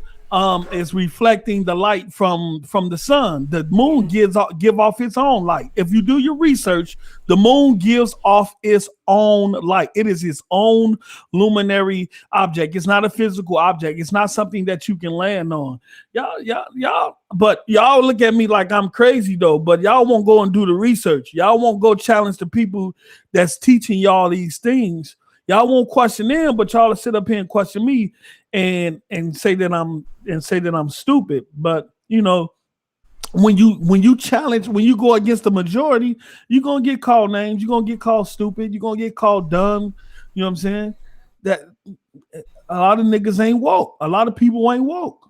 is reflecting the light from the sun. The moon give off its own light. If you do your research, the moon gives off its own light. It is its own luminary object. It's not a physical object. It's not something that you can land on. Y'all. But y'all look at me like I'm crazy though. But y'all won't go and do the research. Y'all won't go challenge the people that's teaching y'all these things. Y'all won't question them, but y'all will sit up here and question me and say that I'm stupid. But you know, when you challenge, when you go against the majority, you're gonna get called names, you're gonna get called stupid, you're gonna get called dumb. You know what I'm saying? That a lot of niggas ain't woke. A lot of people ain't woke.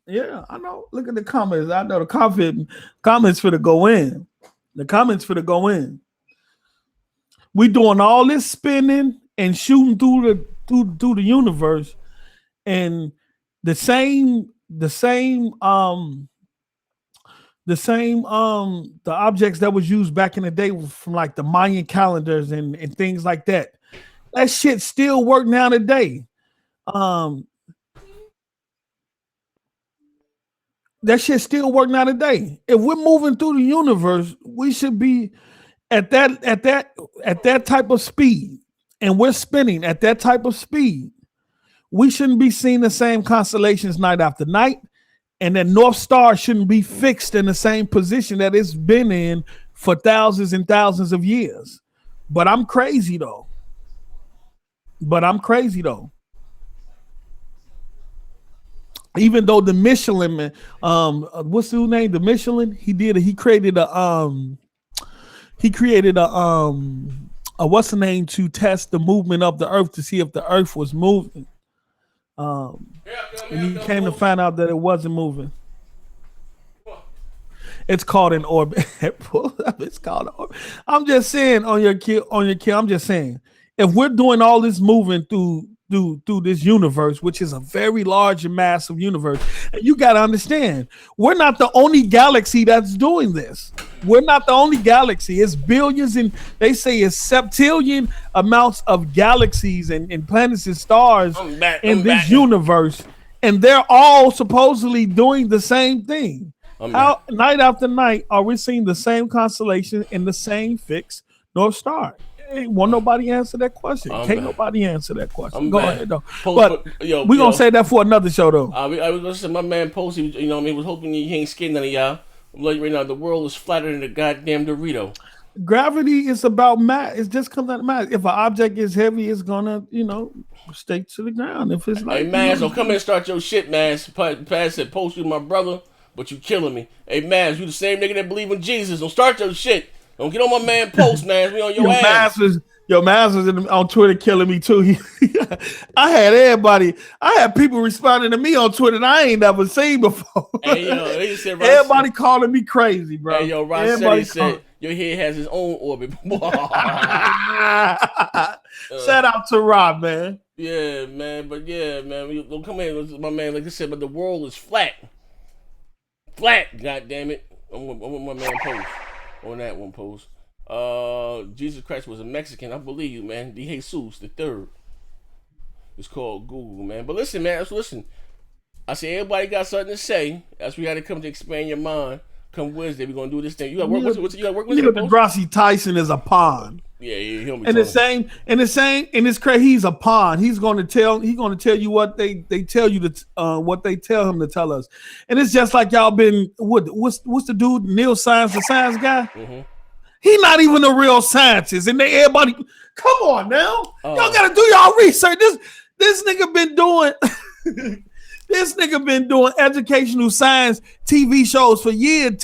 Yeah, I know. Look at the comments. I know the comments for to go in. The comments for to go in. We doing all this spinning and shooting through the universe, and the objects that was used back in the day from like the Mayan calendars and things like that. That shit still work now today. That shit still work now today. If we're moving through the universe, we should be at that type of speed, and we're spinning at that type of speed. We shouldn't be seeing the same constellations night after night, and that North Star shouldn't be fixed in the same position that it's been in for thousands and thousands of years. But I'm crazy though. Even though the Michelin man, what's his name? The Michelin, he created a what's the name to test the movement of the earth to see if the earth was moving. And he came to find out that it wasn't moving. It's called an orbit. It's called an orbit. I'm just saying on your kid. I'm just saying, if we're doing all this moving through this universe, which is a very large and massive universe, and you got to understand, we're not the only galaxy that's doing this. We're not the only galaxy. It's billions, and they say it's septillion amounts of galaxies and planets and stars in this universe, and they're all supposedly doing the same thing. How night after night are we seeing the same constellation in the same fixed North Star? Ain't want nobody answer that question. Can't nobody answer that question. Go ahead though. But we're gonna say that for another show though. I was listening to my man Posey, you know what I mean, was hoping he ain't scared none of y'all. I'm like right now, the world is flatter than a goddamn Dorito. Gravity is about mass. It just comes out of mass. If an object is heavy, it's gonna, stay to the ground. If it's like, hey Maz, don't come in and start your shit, Maz. Paz said, "Post you my brother, but you killing me." Hey Maz, you the same nigga that believe in Jesus. Don't start your shit. Don't get on my man Post, man. We on your ass. Maz was on Twitter killing me too. I had people responding to me on Twitter that I ain't never seen before. Hey, they said, everybody calling me crazy, bro. Hey, yo, Ron said your head has its own orbit. Shout out to Rob, man. Yeah, man. But yeah, man. Don't come in, my man. Like I said, but the world is flat. Flat, goddamn it. I'm with my man Post on that one, Post. Jesus Christ was a Mexican, I believe you, man. De Jesus the third. It's called Google, man. But listen, man. Listen. I say everybody got something to say. As we got to come to expand your mind. Come Wednesday, we're gonna do this thing. You got work with it. Degrassi Tyson is a pawn. Yeah, he'll be And it's crazy. He's a pawn. He's going to tell you what they tell you to what they tell him to tell us. And it's just like y'all been what's the dude Neil Science, the science guy? Mm-hmm. He not even a real scientist, and everybody come on now. Y'all gotta do y'all research. This nigga been doing this nigga been doing educational science TV shows for years,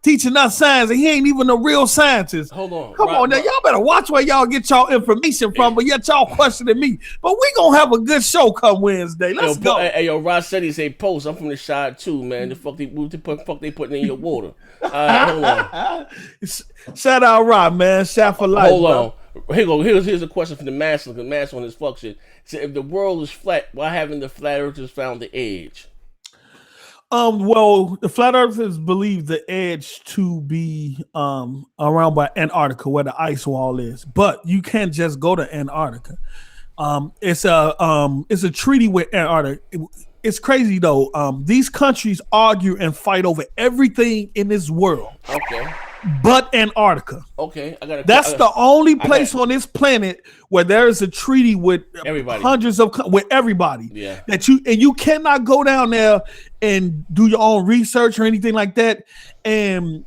teaching us science, and he ain't even a real scientist. Hold on. Come on now, y'all better watch where y'all get y'all information from, but yet y'all questioning me. But we gonna have a good show come Wednesday. Let's go. Hey, yo, Rod said he say post. I'm from the side too, man. The fuck they putting in your water. Hold on. Shout out Rod, man. Shout for life. Hold on. Here's a question for the master. The master on his fuck shit. So if the world is flat, why haven't the flat earthers found the edge? Well, the flat earthers believe the edge to be around by Antarctica, where the ice wall is. But you can't just go to Antarctica. It's a treaty with Antarctica. It's crazy though. These countries argue and fight over everything in this world. Okay. But Antarctica. Okay, That's the only place on this planet where there is a treaty with everybody, with everybody. Yeah. That you cannot go down there and do your own research or anything like that. And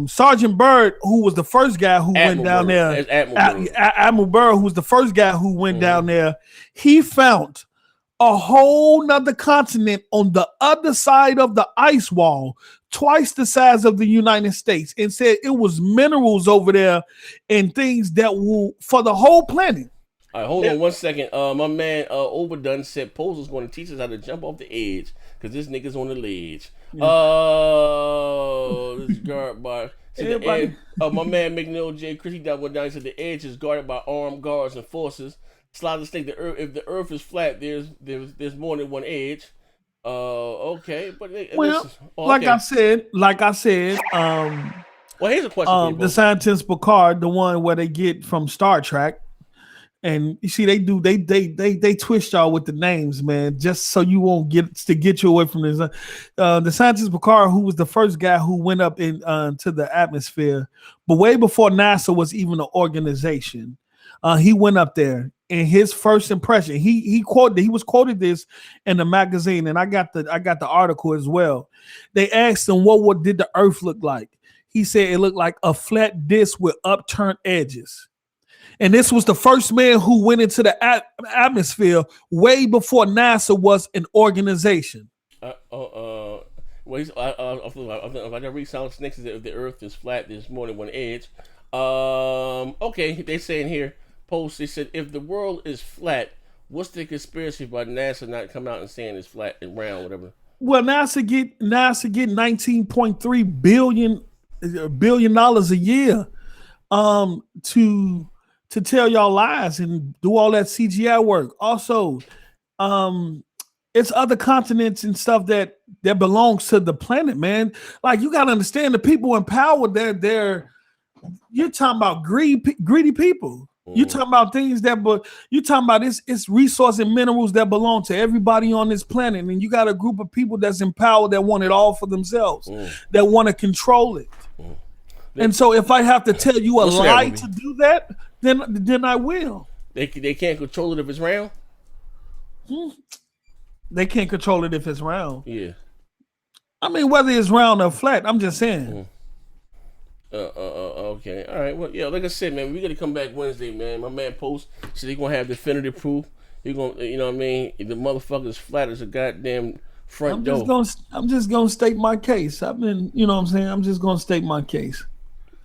Sergeant Byrd, who was the first guy who went down there, Admiral Byrd, who was the first guy who went down there, he found a whole nother continent on the other side of the ice wall, twice the size of the United States, and said it was minerals over there and things that will for the whole planet. All right, hold on 1 second. My man Overdone said Post is going to teach us how to jump off the edge because this nigga's on the ledge. This is guarded by. My man McNeil J. Chris, he went down. He said the edge is guarded by armed guards and forces. Slider state the earth. If the earth is flat, there's more than one edge. Okay, but like I said. Well, here's a question. The scientist Picard, the one where they get from Star Trek, and you see they twist y'all with the names, man, just so you won't get you away from this. The scientist Picard, who was the first guy who went up in to the atmosphere, but way before NASA was even an organization, he went up there. And his first impression, he was quoted this in the magazine, and I got the article as well. They asked him what did the Earth look like. He said it looked like a flat disc with upturned edges. And this was the first man who went into the atmosphere way before NASA was an organization. If I read Silent Snakes, if the Earth is flat, there's more than one edge. Okay, they saying here. Post, they said if the world is flat, what's the conspiracy about NASA not coming out and saying it's flat and round, whatever? Well, NASA get $19.3 billion a year to tell y'all lies and do all that CGI work. Also, it's other continents and stuff that belongs to the planet, man. Like you gotta understand the people in power, you're talking about greedy people. You talking about things but you talking about it's resource and minerals that belong to everybody on this planet, and you got a group of people that's in power that want it all for themselves, that want to control it. And so, if I have to tell you a lie to do that, then I will. They can't control it if it's round. They can't control it if it's round. Yeah. I mean, whether it's round or flat, I'm just saying. Okay. All right. Well, yeah, like I said, man, we got to come back Wednesday, man. My man Post said he's going to have definitive proof. He's going to, you know what I mean? The motherfucker's flat as a goddamn front door. I'm just going to state my case. I've been, you know what I'm saying? I'm just going to state my case.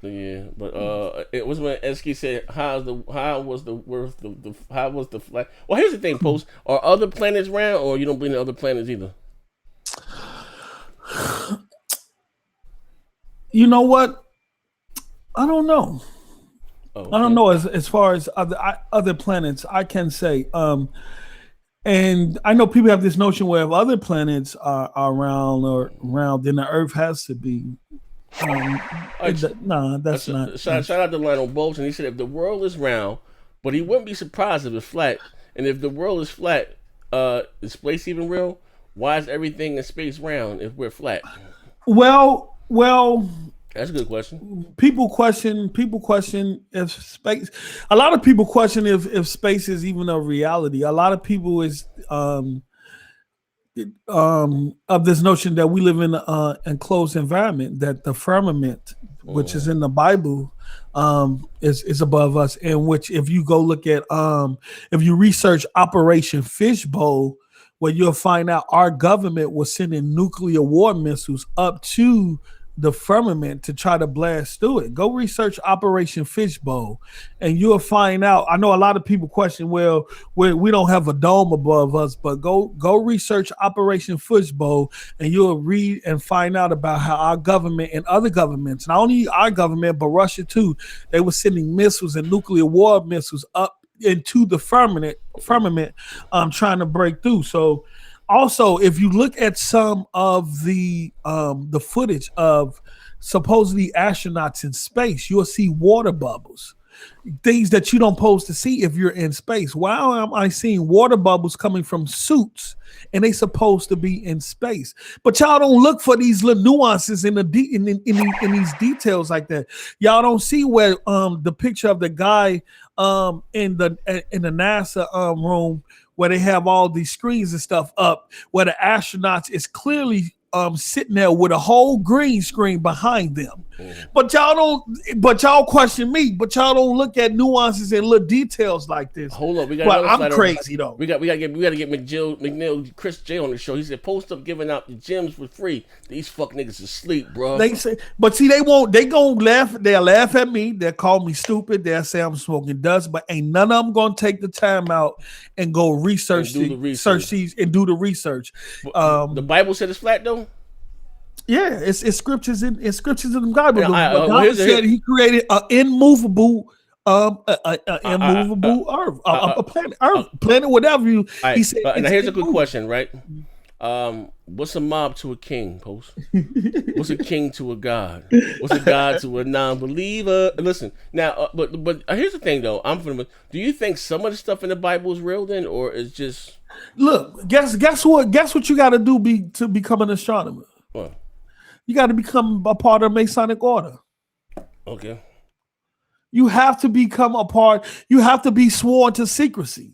Yeah, but it was when Esky said, how was the flat? Well, here's the thing, Post. Are other planets round, or you don't believe in other planets either? You know what? I don't know. Okay. I don't know as far as other planets. I can say, and I know people have this notion where if other planets are round, then the Earth has to be. That's not. Shout out to Lionel Bolton. He said if the world is round, but he wouldn't be surprised if it's flat. And if the world is flat, is space even real? Why is everything in space round if we're flat? Well. That's a good question. People question if space. A lot of people question if space is even a reality. A lot of people is of this notion that we live in an enclosed environment, that the firmament, which is in the Bible, is above us. And which, if you go look at, if you research Operation Fishbowl, where you'll find out our government was sending nuclear war missiles up to the firmament to try to blast through it. Go research Operation Fishbowl, and you'll find out. I know a lot of people question, well, we don't have a dome above us, but go research Operation Fishbowl, and you'll read and find out about how our government and other governments, not only our government but Russia too, they were sending missiles and nuclear war missiles up into the firmament, trying to break through. So. Also, if you look at some of the footage of supposedly astronauts in space, you'll see water bubbles, things that you don't supposed to see if you're in space. Why am I seeing water bubbles coming from suits and they supposed to be in space? But y'all don't look for these little nuances in these details like that. Y'all don't see where the picture of the guy in the NASA room, where they have all these screens and stuff up, where the astronauts is clearly sitting there with a whole green screen behind them. But y'all question me, but y'all don't look at nuances and little details like this. Hold on, we got. Well, I'm crazy though. We got to get McNeil, Chris J on the show. He said, "Post up giving out the gems for free. These fuck niggas asleep, bro." They say, but see, they won't. They gonna laugh. They'll laugh at me. They'll call me stupid. They'll say I'm smoking dust. But ain't none of them gonna take the time out and go research search these and do the research. The Bible said it's flat though. Yeah, it's scriptures in the Bible. God said He created an immovable, earth, a planet, whatever you. Right, he said. Now here's a good question, right? What's a mob to a king, Post? What's a king to a god? What's a god to a non-believer? Listen, now, but here's the thing, though. Do you think some of the stuff in the Bible is real, then, or is just? Look, guess what you got to do to become an astronomer? What? You got to become a part of Masonic order. Okay. You have to become a part. You have to be sworn to secrecy.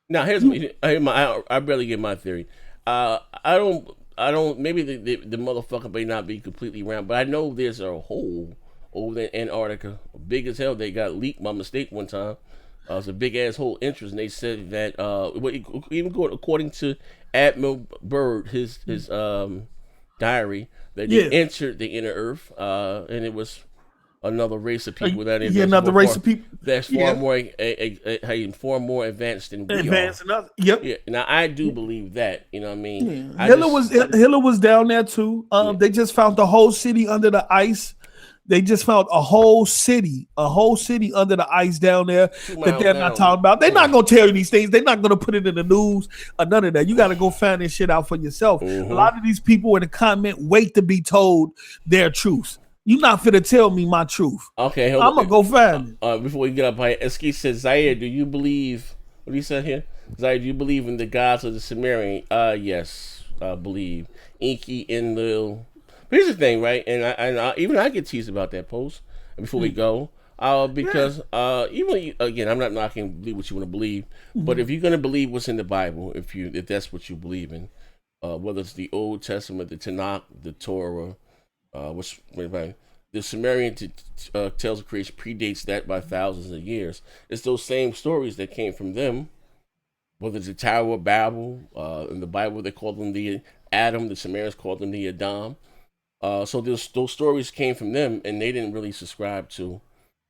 Now I barely get my theory. I don't. Maybe the motherfucker may not be completely round, but I know there's a hole over in Antarctica, big as hell. They got leaked by mistake one time. It's a big ass hole entrance, and they said that even according to Admiral Byrd, his diary, that they entered the inner Earth, and it was another race of people that is another race of people that's far more advanced than we are. Yep. Yeah. Now I do believe that. You know what I mean? Yeah. Hitler was down there too. They just found the whole city under the ice. They just found a whole city under the ice down there that they're not talking about. They're not gonna tell you these things. They're not gonna put it in the news or none of that. You got to go find this shit out for yourself. A lot of these people in the comment wait to be told their truth. You're not finna tell me my truth. Okay, I'm gonna go find it. Before we get up here, Eski says, Zaire, do you believe? What do you say here? Zaire, do you believe in the gods of the Sumerian? Yes, I believe. Enki, Enlil. But here's the thing, right? And I get teased about that post. Before we go, because even again, I'm not knocking believe what you want to believe, but if you're gonna believe what's in the Bible, if that's what you believe in, whether it's the Old Testament, the Tanakh, the Torah. The Sumerian tales of creation predates that by thousands of years. It's those same stories that came from them. Whether it's the Tower of Babel, in the Bible they called them the Adam, the Sumerians called them the Adam. So those stories came from them, and they didn't really subscribe to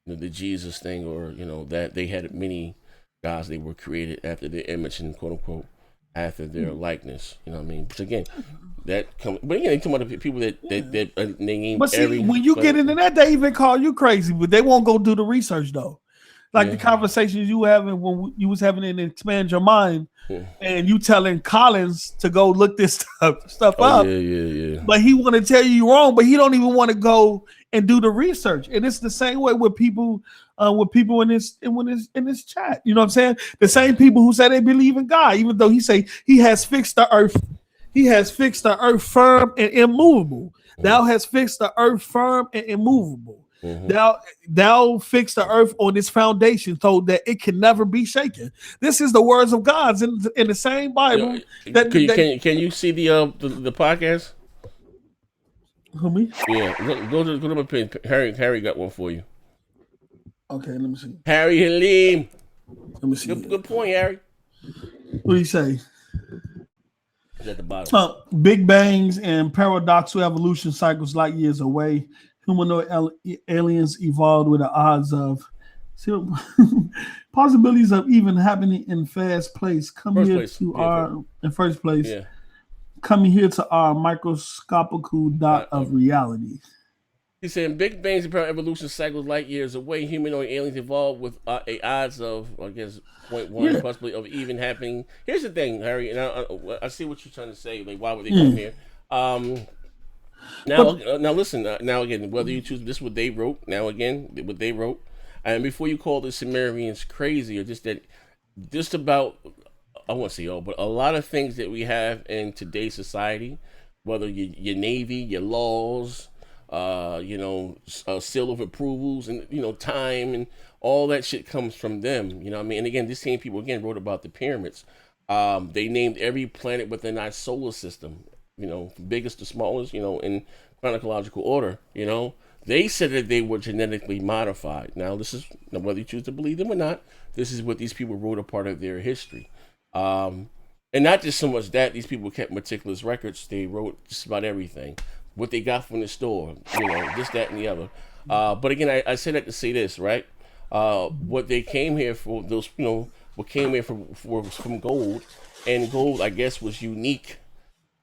the Jesus thing, or that they had many gods. They were created after their image and quote unquote after their likeness. You know what I mean? But again. They come up to people that name. But see, when you get into that, they even call you crazy, but they won't go do the research though. Like the conversations you having when you was having it expand your mind, and you telling Collins to go look this stuff up. Yeah. But he want to tell you wrong, but he don't even want to go and do the research. And it's the same way with people in this chat. You know what I'm saying? The same people who say they believe in God, even though he say he has fixed the earth. He has fixed the earth firm and immovable. Thou hast fixed the earth firm and immovable. Mm-hmm. Thou fixed the earth on its foundation so that it can never be shaken. This is the words of God in the same Bible. Can you see the podcast? Who, me? Yeah, go to my page. Harry got one for you. Okay, let me see. Harry Halim. Let me see. Good point, Harry. What do you say? It's at the bottom. Big bangs and paradoxical evolution cycles light years away. Humanoid aliens evolved with the odds of possibilities of even happening in first place. Coming here to our microscopical dot of reality. He said, "Big bangs and evolution cycles light years away. Humanoid aliens evolved with a odds of, I guess, 0.1 possibly of even happening." Here's the thing, Harry, and I see what you're trying to say. Like, why would they come here? Now listen. Now again, whether you choose this, what they wrote. Now again, what they wrote, and before you call the Sumerians crazy or just about, I won't say all, but a lot of things that we have in today's society, whether your navy, your laws, seal of approvals, and time and all that shit comes from them. You know what I mean? And again, these same people again wrote about the pyramids. They named every planet within our solar system. Biggest to smallest, in chronological order, They said that they were genetically modified. Now, this is, whether you choose to believe them or not, this is what these people wrote a part of their history. And not just so much that, these people kept meticulous records. They wrote just about everything. What they got from the store, this, that, and the other. But again, I say that to say this, right? What they came here for, those, what came here from gold, and gold, I guess, was unique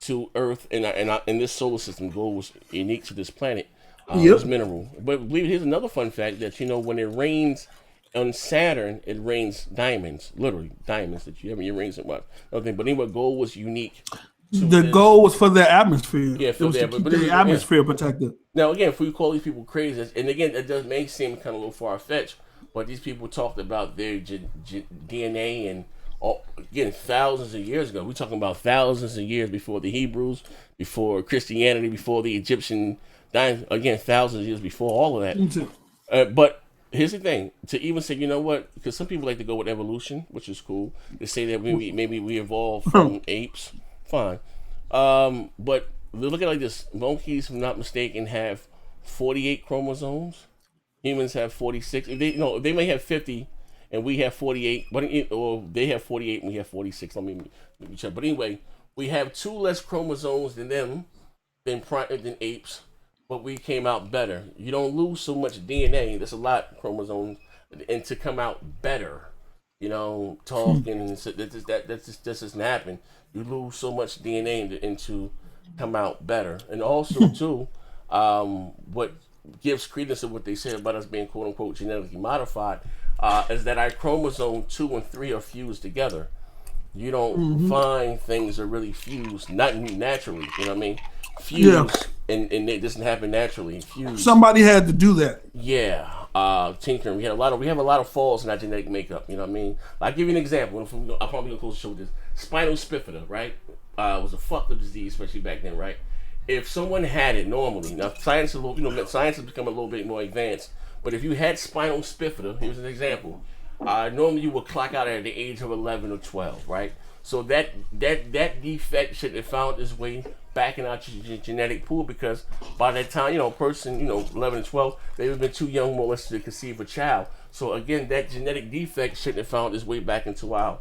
to Earth and in this solar system. Gold was unique to this planet. This mineral. But believe it, here's another fun fact that when it rains on Saturn, it rains diamonds, literally diamonds that you have in your rings and what. Nothing. But anyway, gold was unique. The goal was for their atmosphere. Yeah, for the atmosphere protected. Now again, if we call these people crazy, and again, it does may seem kind of a little far fetched, but these people talked about their DNA and. Again, thousands of years ago. We're talking about thousands of years before the Hebrews, before Christianity, before the Egyptian. Again, thousands of years before all of that. But here's the thing: to even say, what? Because some people like to go with evolution, which is cool. They say that maybe we evolved from apes. Fine. But look at it like this: monkeys, if I'm not mistaken, have 48 chromosomes. Humans have 46. They may have 50. And we have 48, or they have 48 and we have 46. Let me check. But anyway, we have 2 less chromosomes than them, than apes, but we came out better. You don't lose so much DNA. There's a lot of chromosomes, and to come out better, talking and that just doesn't happen. You lose so much DNA and to come out better, and also too, what gives credence to what they said about us being quote unquote genetically modified. Is that our chromosome 2 and 3 are fused together. You don't find things are really fused, not naturally. You know what I mean? Fused, and it doesn't happen naturally. Fused. Somebody had to do that. Yeah, tinkering. We have a lot of falls in our genetic makeup. You know what I mean? I'll give you an example. I'm probably gonna show this. Spinal bifida, right? Was a fucked up disease, especially back then, right? If someone had it normally, now science has become a little bit more advanced. But if you had spinal bifida, here's an example. Normally you would clock out at the age of 11 or 12, right? So that defect should have found its way back in our genetic pool, because by that time, a person, 11 and 12, they would have been too young, more or less, to conceive a child. So again, that genetic defect shouldn't have found its way back into our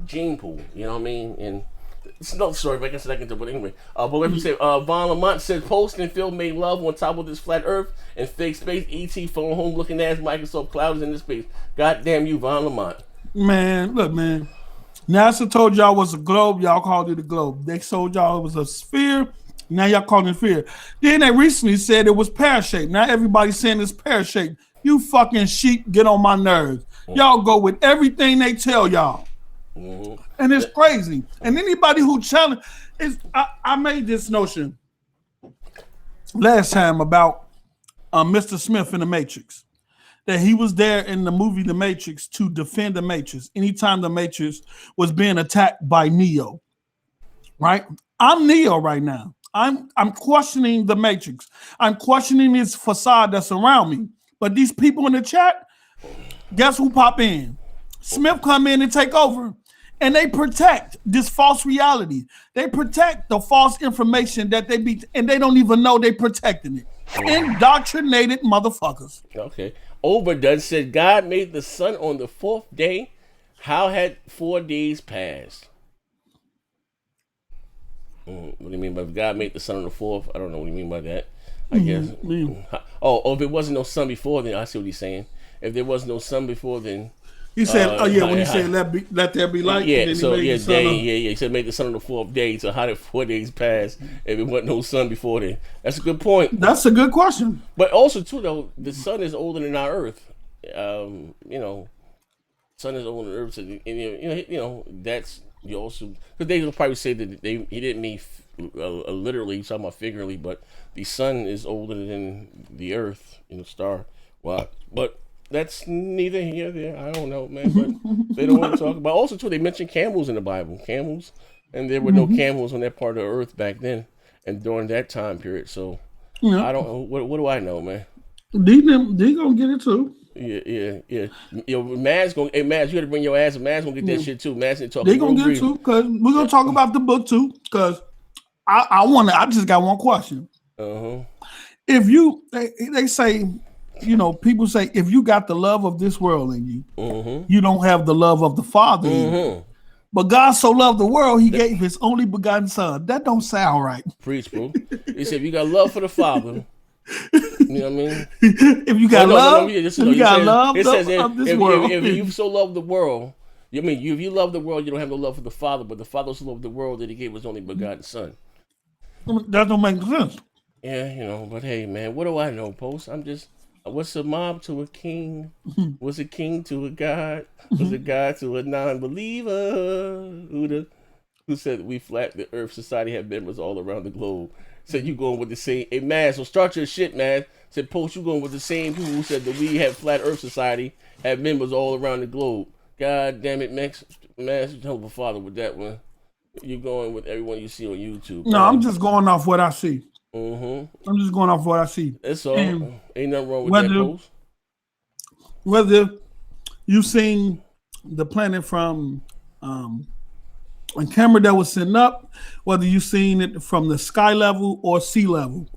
gene pool. You know what I mean? And it's another story, but I guess I can do. But anyway, but let me say, Von Lamont said, Post and Phil made love on top of this flat Earth and fake space. ET phone home looking ass Microsoft Cloud is in this space. God damn you, Von Lamont. Man, look, man. NASA told y'all it was a globe. Y'all called it a globe. They told y'all it was a sphere. Now y'all calling it sphere. Then they recently said it was pear-shaped. Now everybody's saying it's pear-shaped. You fucking sheep get on my nerves. Y'all go with everything they tell y'all. Mm-hmm. And it's crazy. And anybody who challenge I made this notion last time about Mr. Smith in the Matrix, that he was there in the movie The Matrix to defend the Matrix anytime the Matrix was being attacked by Neo. Right? I'm Neo right now. I'm questioning the matrix. I'm questioning this facade that's around me. But these people in the chat, guess who pop in? Smith come in and take over. And they protect this false reality. They protect the false information that and they don't even know they protecting it. Indoctrinated motherfuckers. Okay. Overdone said God made the sun on the 4th day. How had 4 days passed? What do you mean by God made the sun on the 4th? I don't know what you mean by that. I guess. Oh, if it wasn't no sun before, then I see what he's saying. If there was no sun before, then he said, when he said let there be light. Yeah, so he said make the sun on the 4th day. So how did 4 days pass if it wasn't no sun before then? That's a good point. That's a good question. But also too though, the sun is older than our Earth. Sun is older than Earth, so, and that's you also because they will probably say that he didn't mean literally, talking about figuratively, but the sun is older than the Earth, star. Wow, but that's neither here nor there. I don't know, man, but they don't want to talk about. Also, too, they mentioned camels in the Bible, and there were no camels on that part of the Earth back then and during that time period. So I don't know. What do I know, man? They gonna get it too. Yeah. Mad's gonna. Hey, Mad, you got to bring your ass. Mad's gonna get that shit too. Mad's gonna talk. They gonna get it too because we're gonna talk about the book too. Because I just got one question. If they say, people say if you got the love of this world in you, you don't have the love of the Father in you. But God so loved the world, He gave His only begotten Son. That don't sound right. Preach, bro. He said, if you got love for the Father. You know what I mean? If you got love, if you got love of this world. If you so love the world, if you love the world, you don't have no love for the Father, but the Father so loved the world that He gave His only begotten Son. That don't make sense. Yeah, but hey, man, what do I know, Post? I'm just, what's a mob to a king? What's a king to a god? What's a god to a non-believer? Who said we flat the Earth society have members all around the globe? Said you going with the same. Hey, man, so start your shit, man. Said, Post, you going with the same people who said that we have flat Earth society have members all around the globe. God damn it, Max. Man, you help a father with that one. You're going with everyone you see on YouTube. No, I'm just going off what I see. I'm just going off what I see. That's all. Ain't nothing wrong with that, Post. Whether you seen the planet from a camera that was sent up, whether you seen it from the sky level or sea level,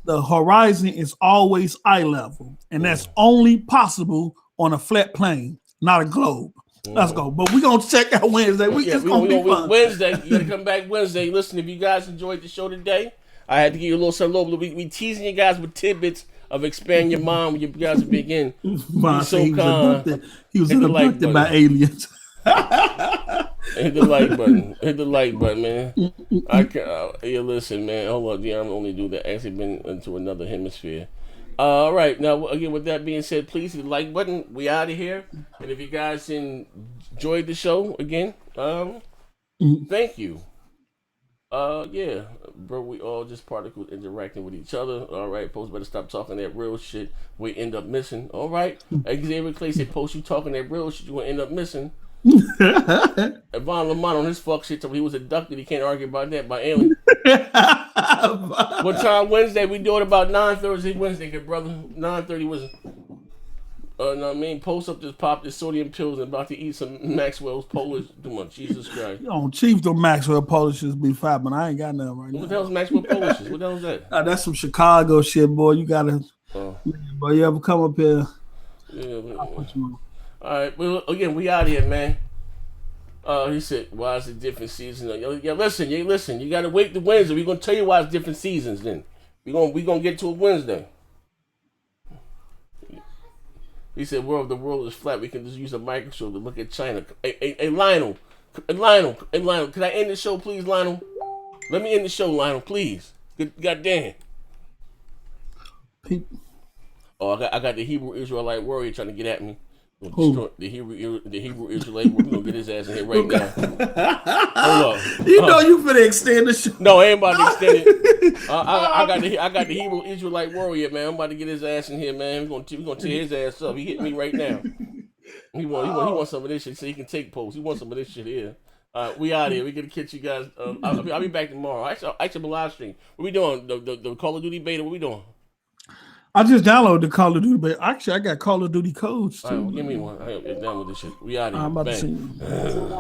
the horizon is always eye level, and that's only possible on a flat plane, not a globe. Let's go. But we're going to check out Wednesday. It's going to be fun. Wednesday. You got to come back Wednesday. Listen, if you guys enjoyed the show today, I had to give you a little something. We teasing you guys with tidbits of expand your mind when you guys begin. He was abducted by aliens. Hit the like button, man. Listen, man. Hold on, I'm only do that. Actually, been into another hemisphere. All right, now again, with that being said, please hit the like button. We out of here, and if you guys enjoyed the show again, thank you. Bro, we all just particles interacting with each other. All right, Post better stop talking that real shit. We end up missing. All right, Xavier Clay said, Post, you talking that real shit, you gonna end up missing. Von Lamont on his fuck shit, so he was abducted. He can't argue about that by alien. What time Wednesday? We do it about 9:30 Wednesday, good brother. 9:30 was. Post up just popped his sodium pills and about to eat some Maxwell's Polish. Come on, Jesus Christ. Chief, the Maxwell Polishes be fine, but I ain't got nothing right now. What the hell's Maxwell Polishes? What the hell is that? That's some Chicago shit, boy. You gotta. Boy, you ever come up here? Yeah. All right, well, again, we out here, man. He said, why is it different seasons? Listen, you gotta wait to Wednesday. We're gonna tell you why it's different seasons then. We gonna get to it Wednesday. He said, the world is flat. We can just use a microscope to look at China. Hey, Lionel, can I end the show, please, Lionel? Let me end the show, Lionel, please. God damn. Oh, I got the Hebrew Israelite warrior trying to get at me. The Hebrew Israelite, we're gonna get his ass in here right now. Hold up. You finna extend the show. No, I ain't about to extend it. I got the Hebrew Israelite warrior, man. I'm about to get his ass in here, man. We're gonna tear his ass up. He hit me right now. He want some of this shit so he can take posts. He wants some of this shit here. We out here. We gonna catch you guys. I'll be back tomorrow. Actually, live stream. What we doing? The Call of Duty beta. What we doing? I just downloaded the Call of Duty, but actually I got Call of Duty codes too. All right, well, give me one. I am done with this shit. We out here. I'm about Bang. to see.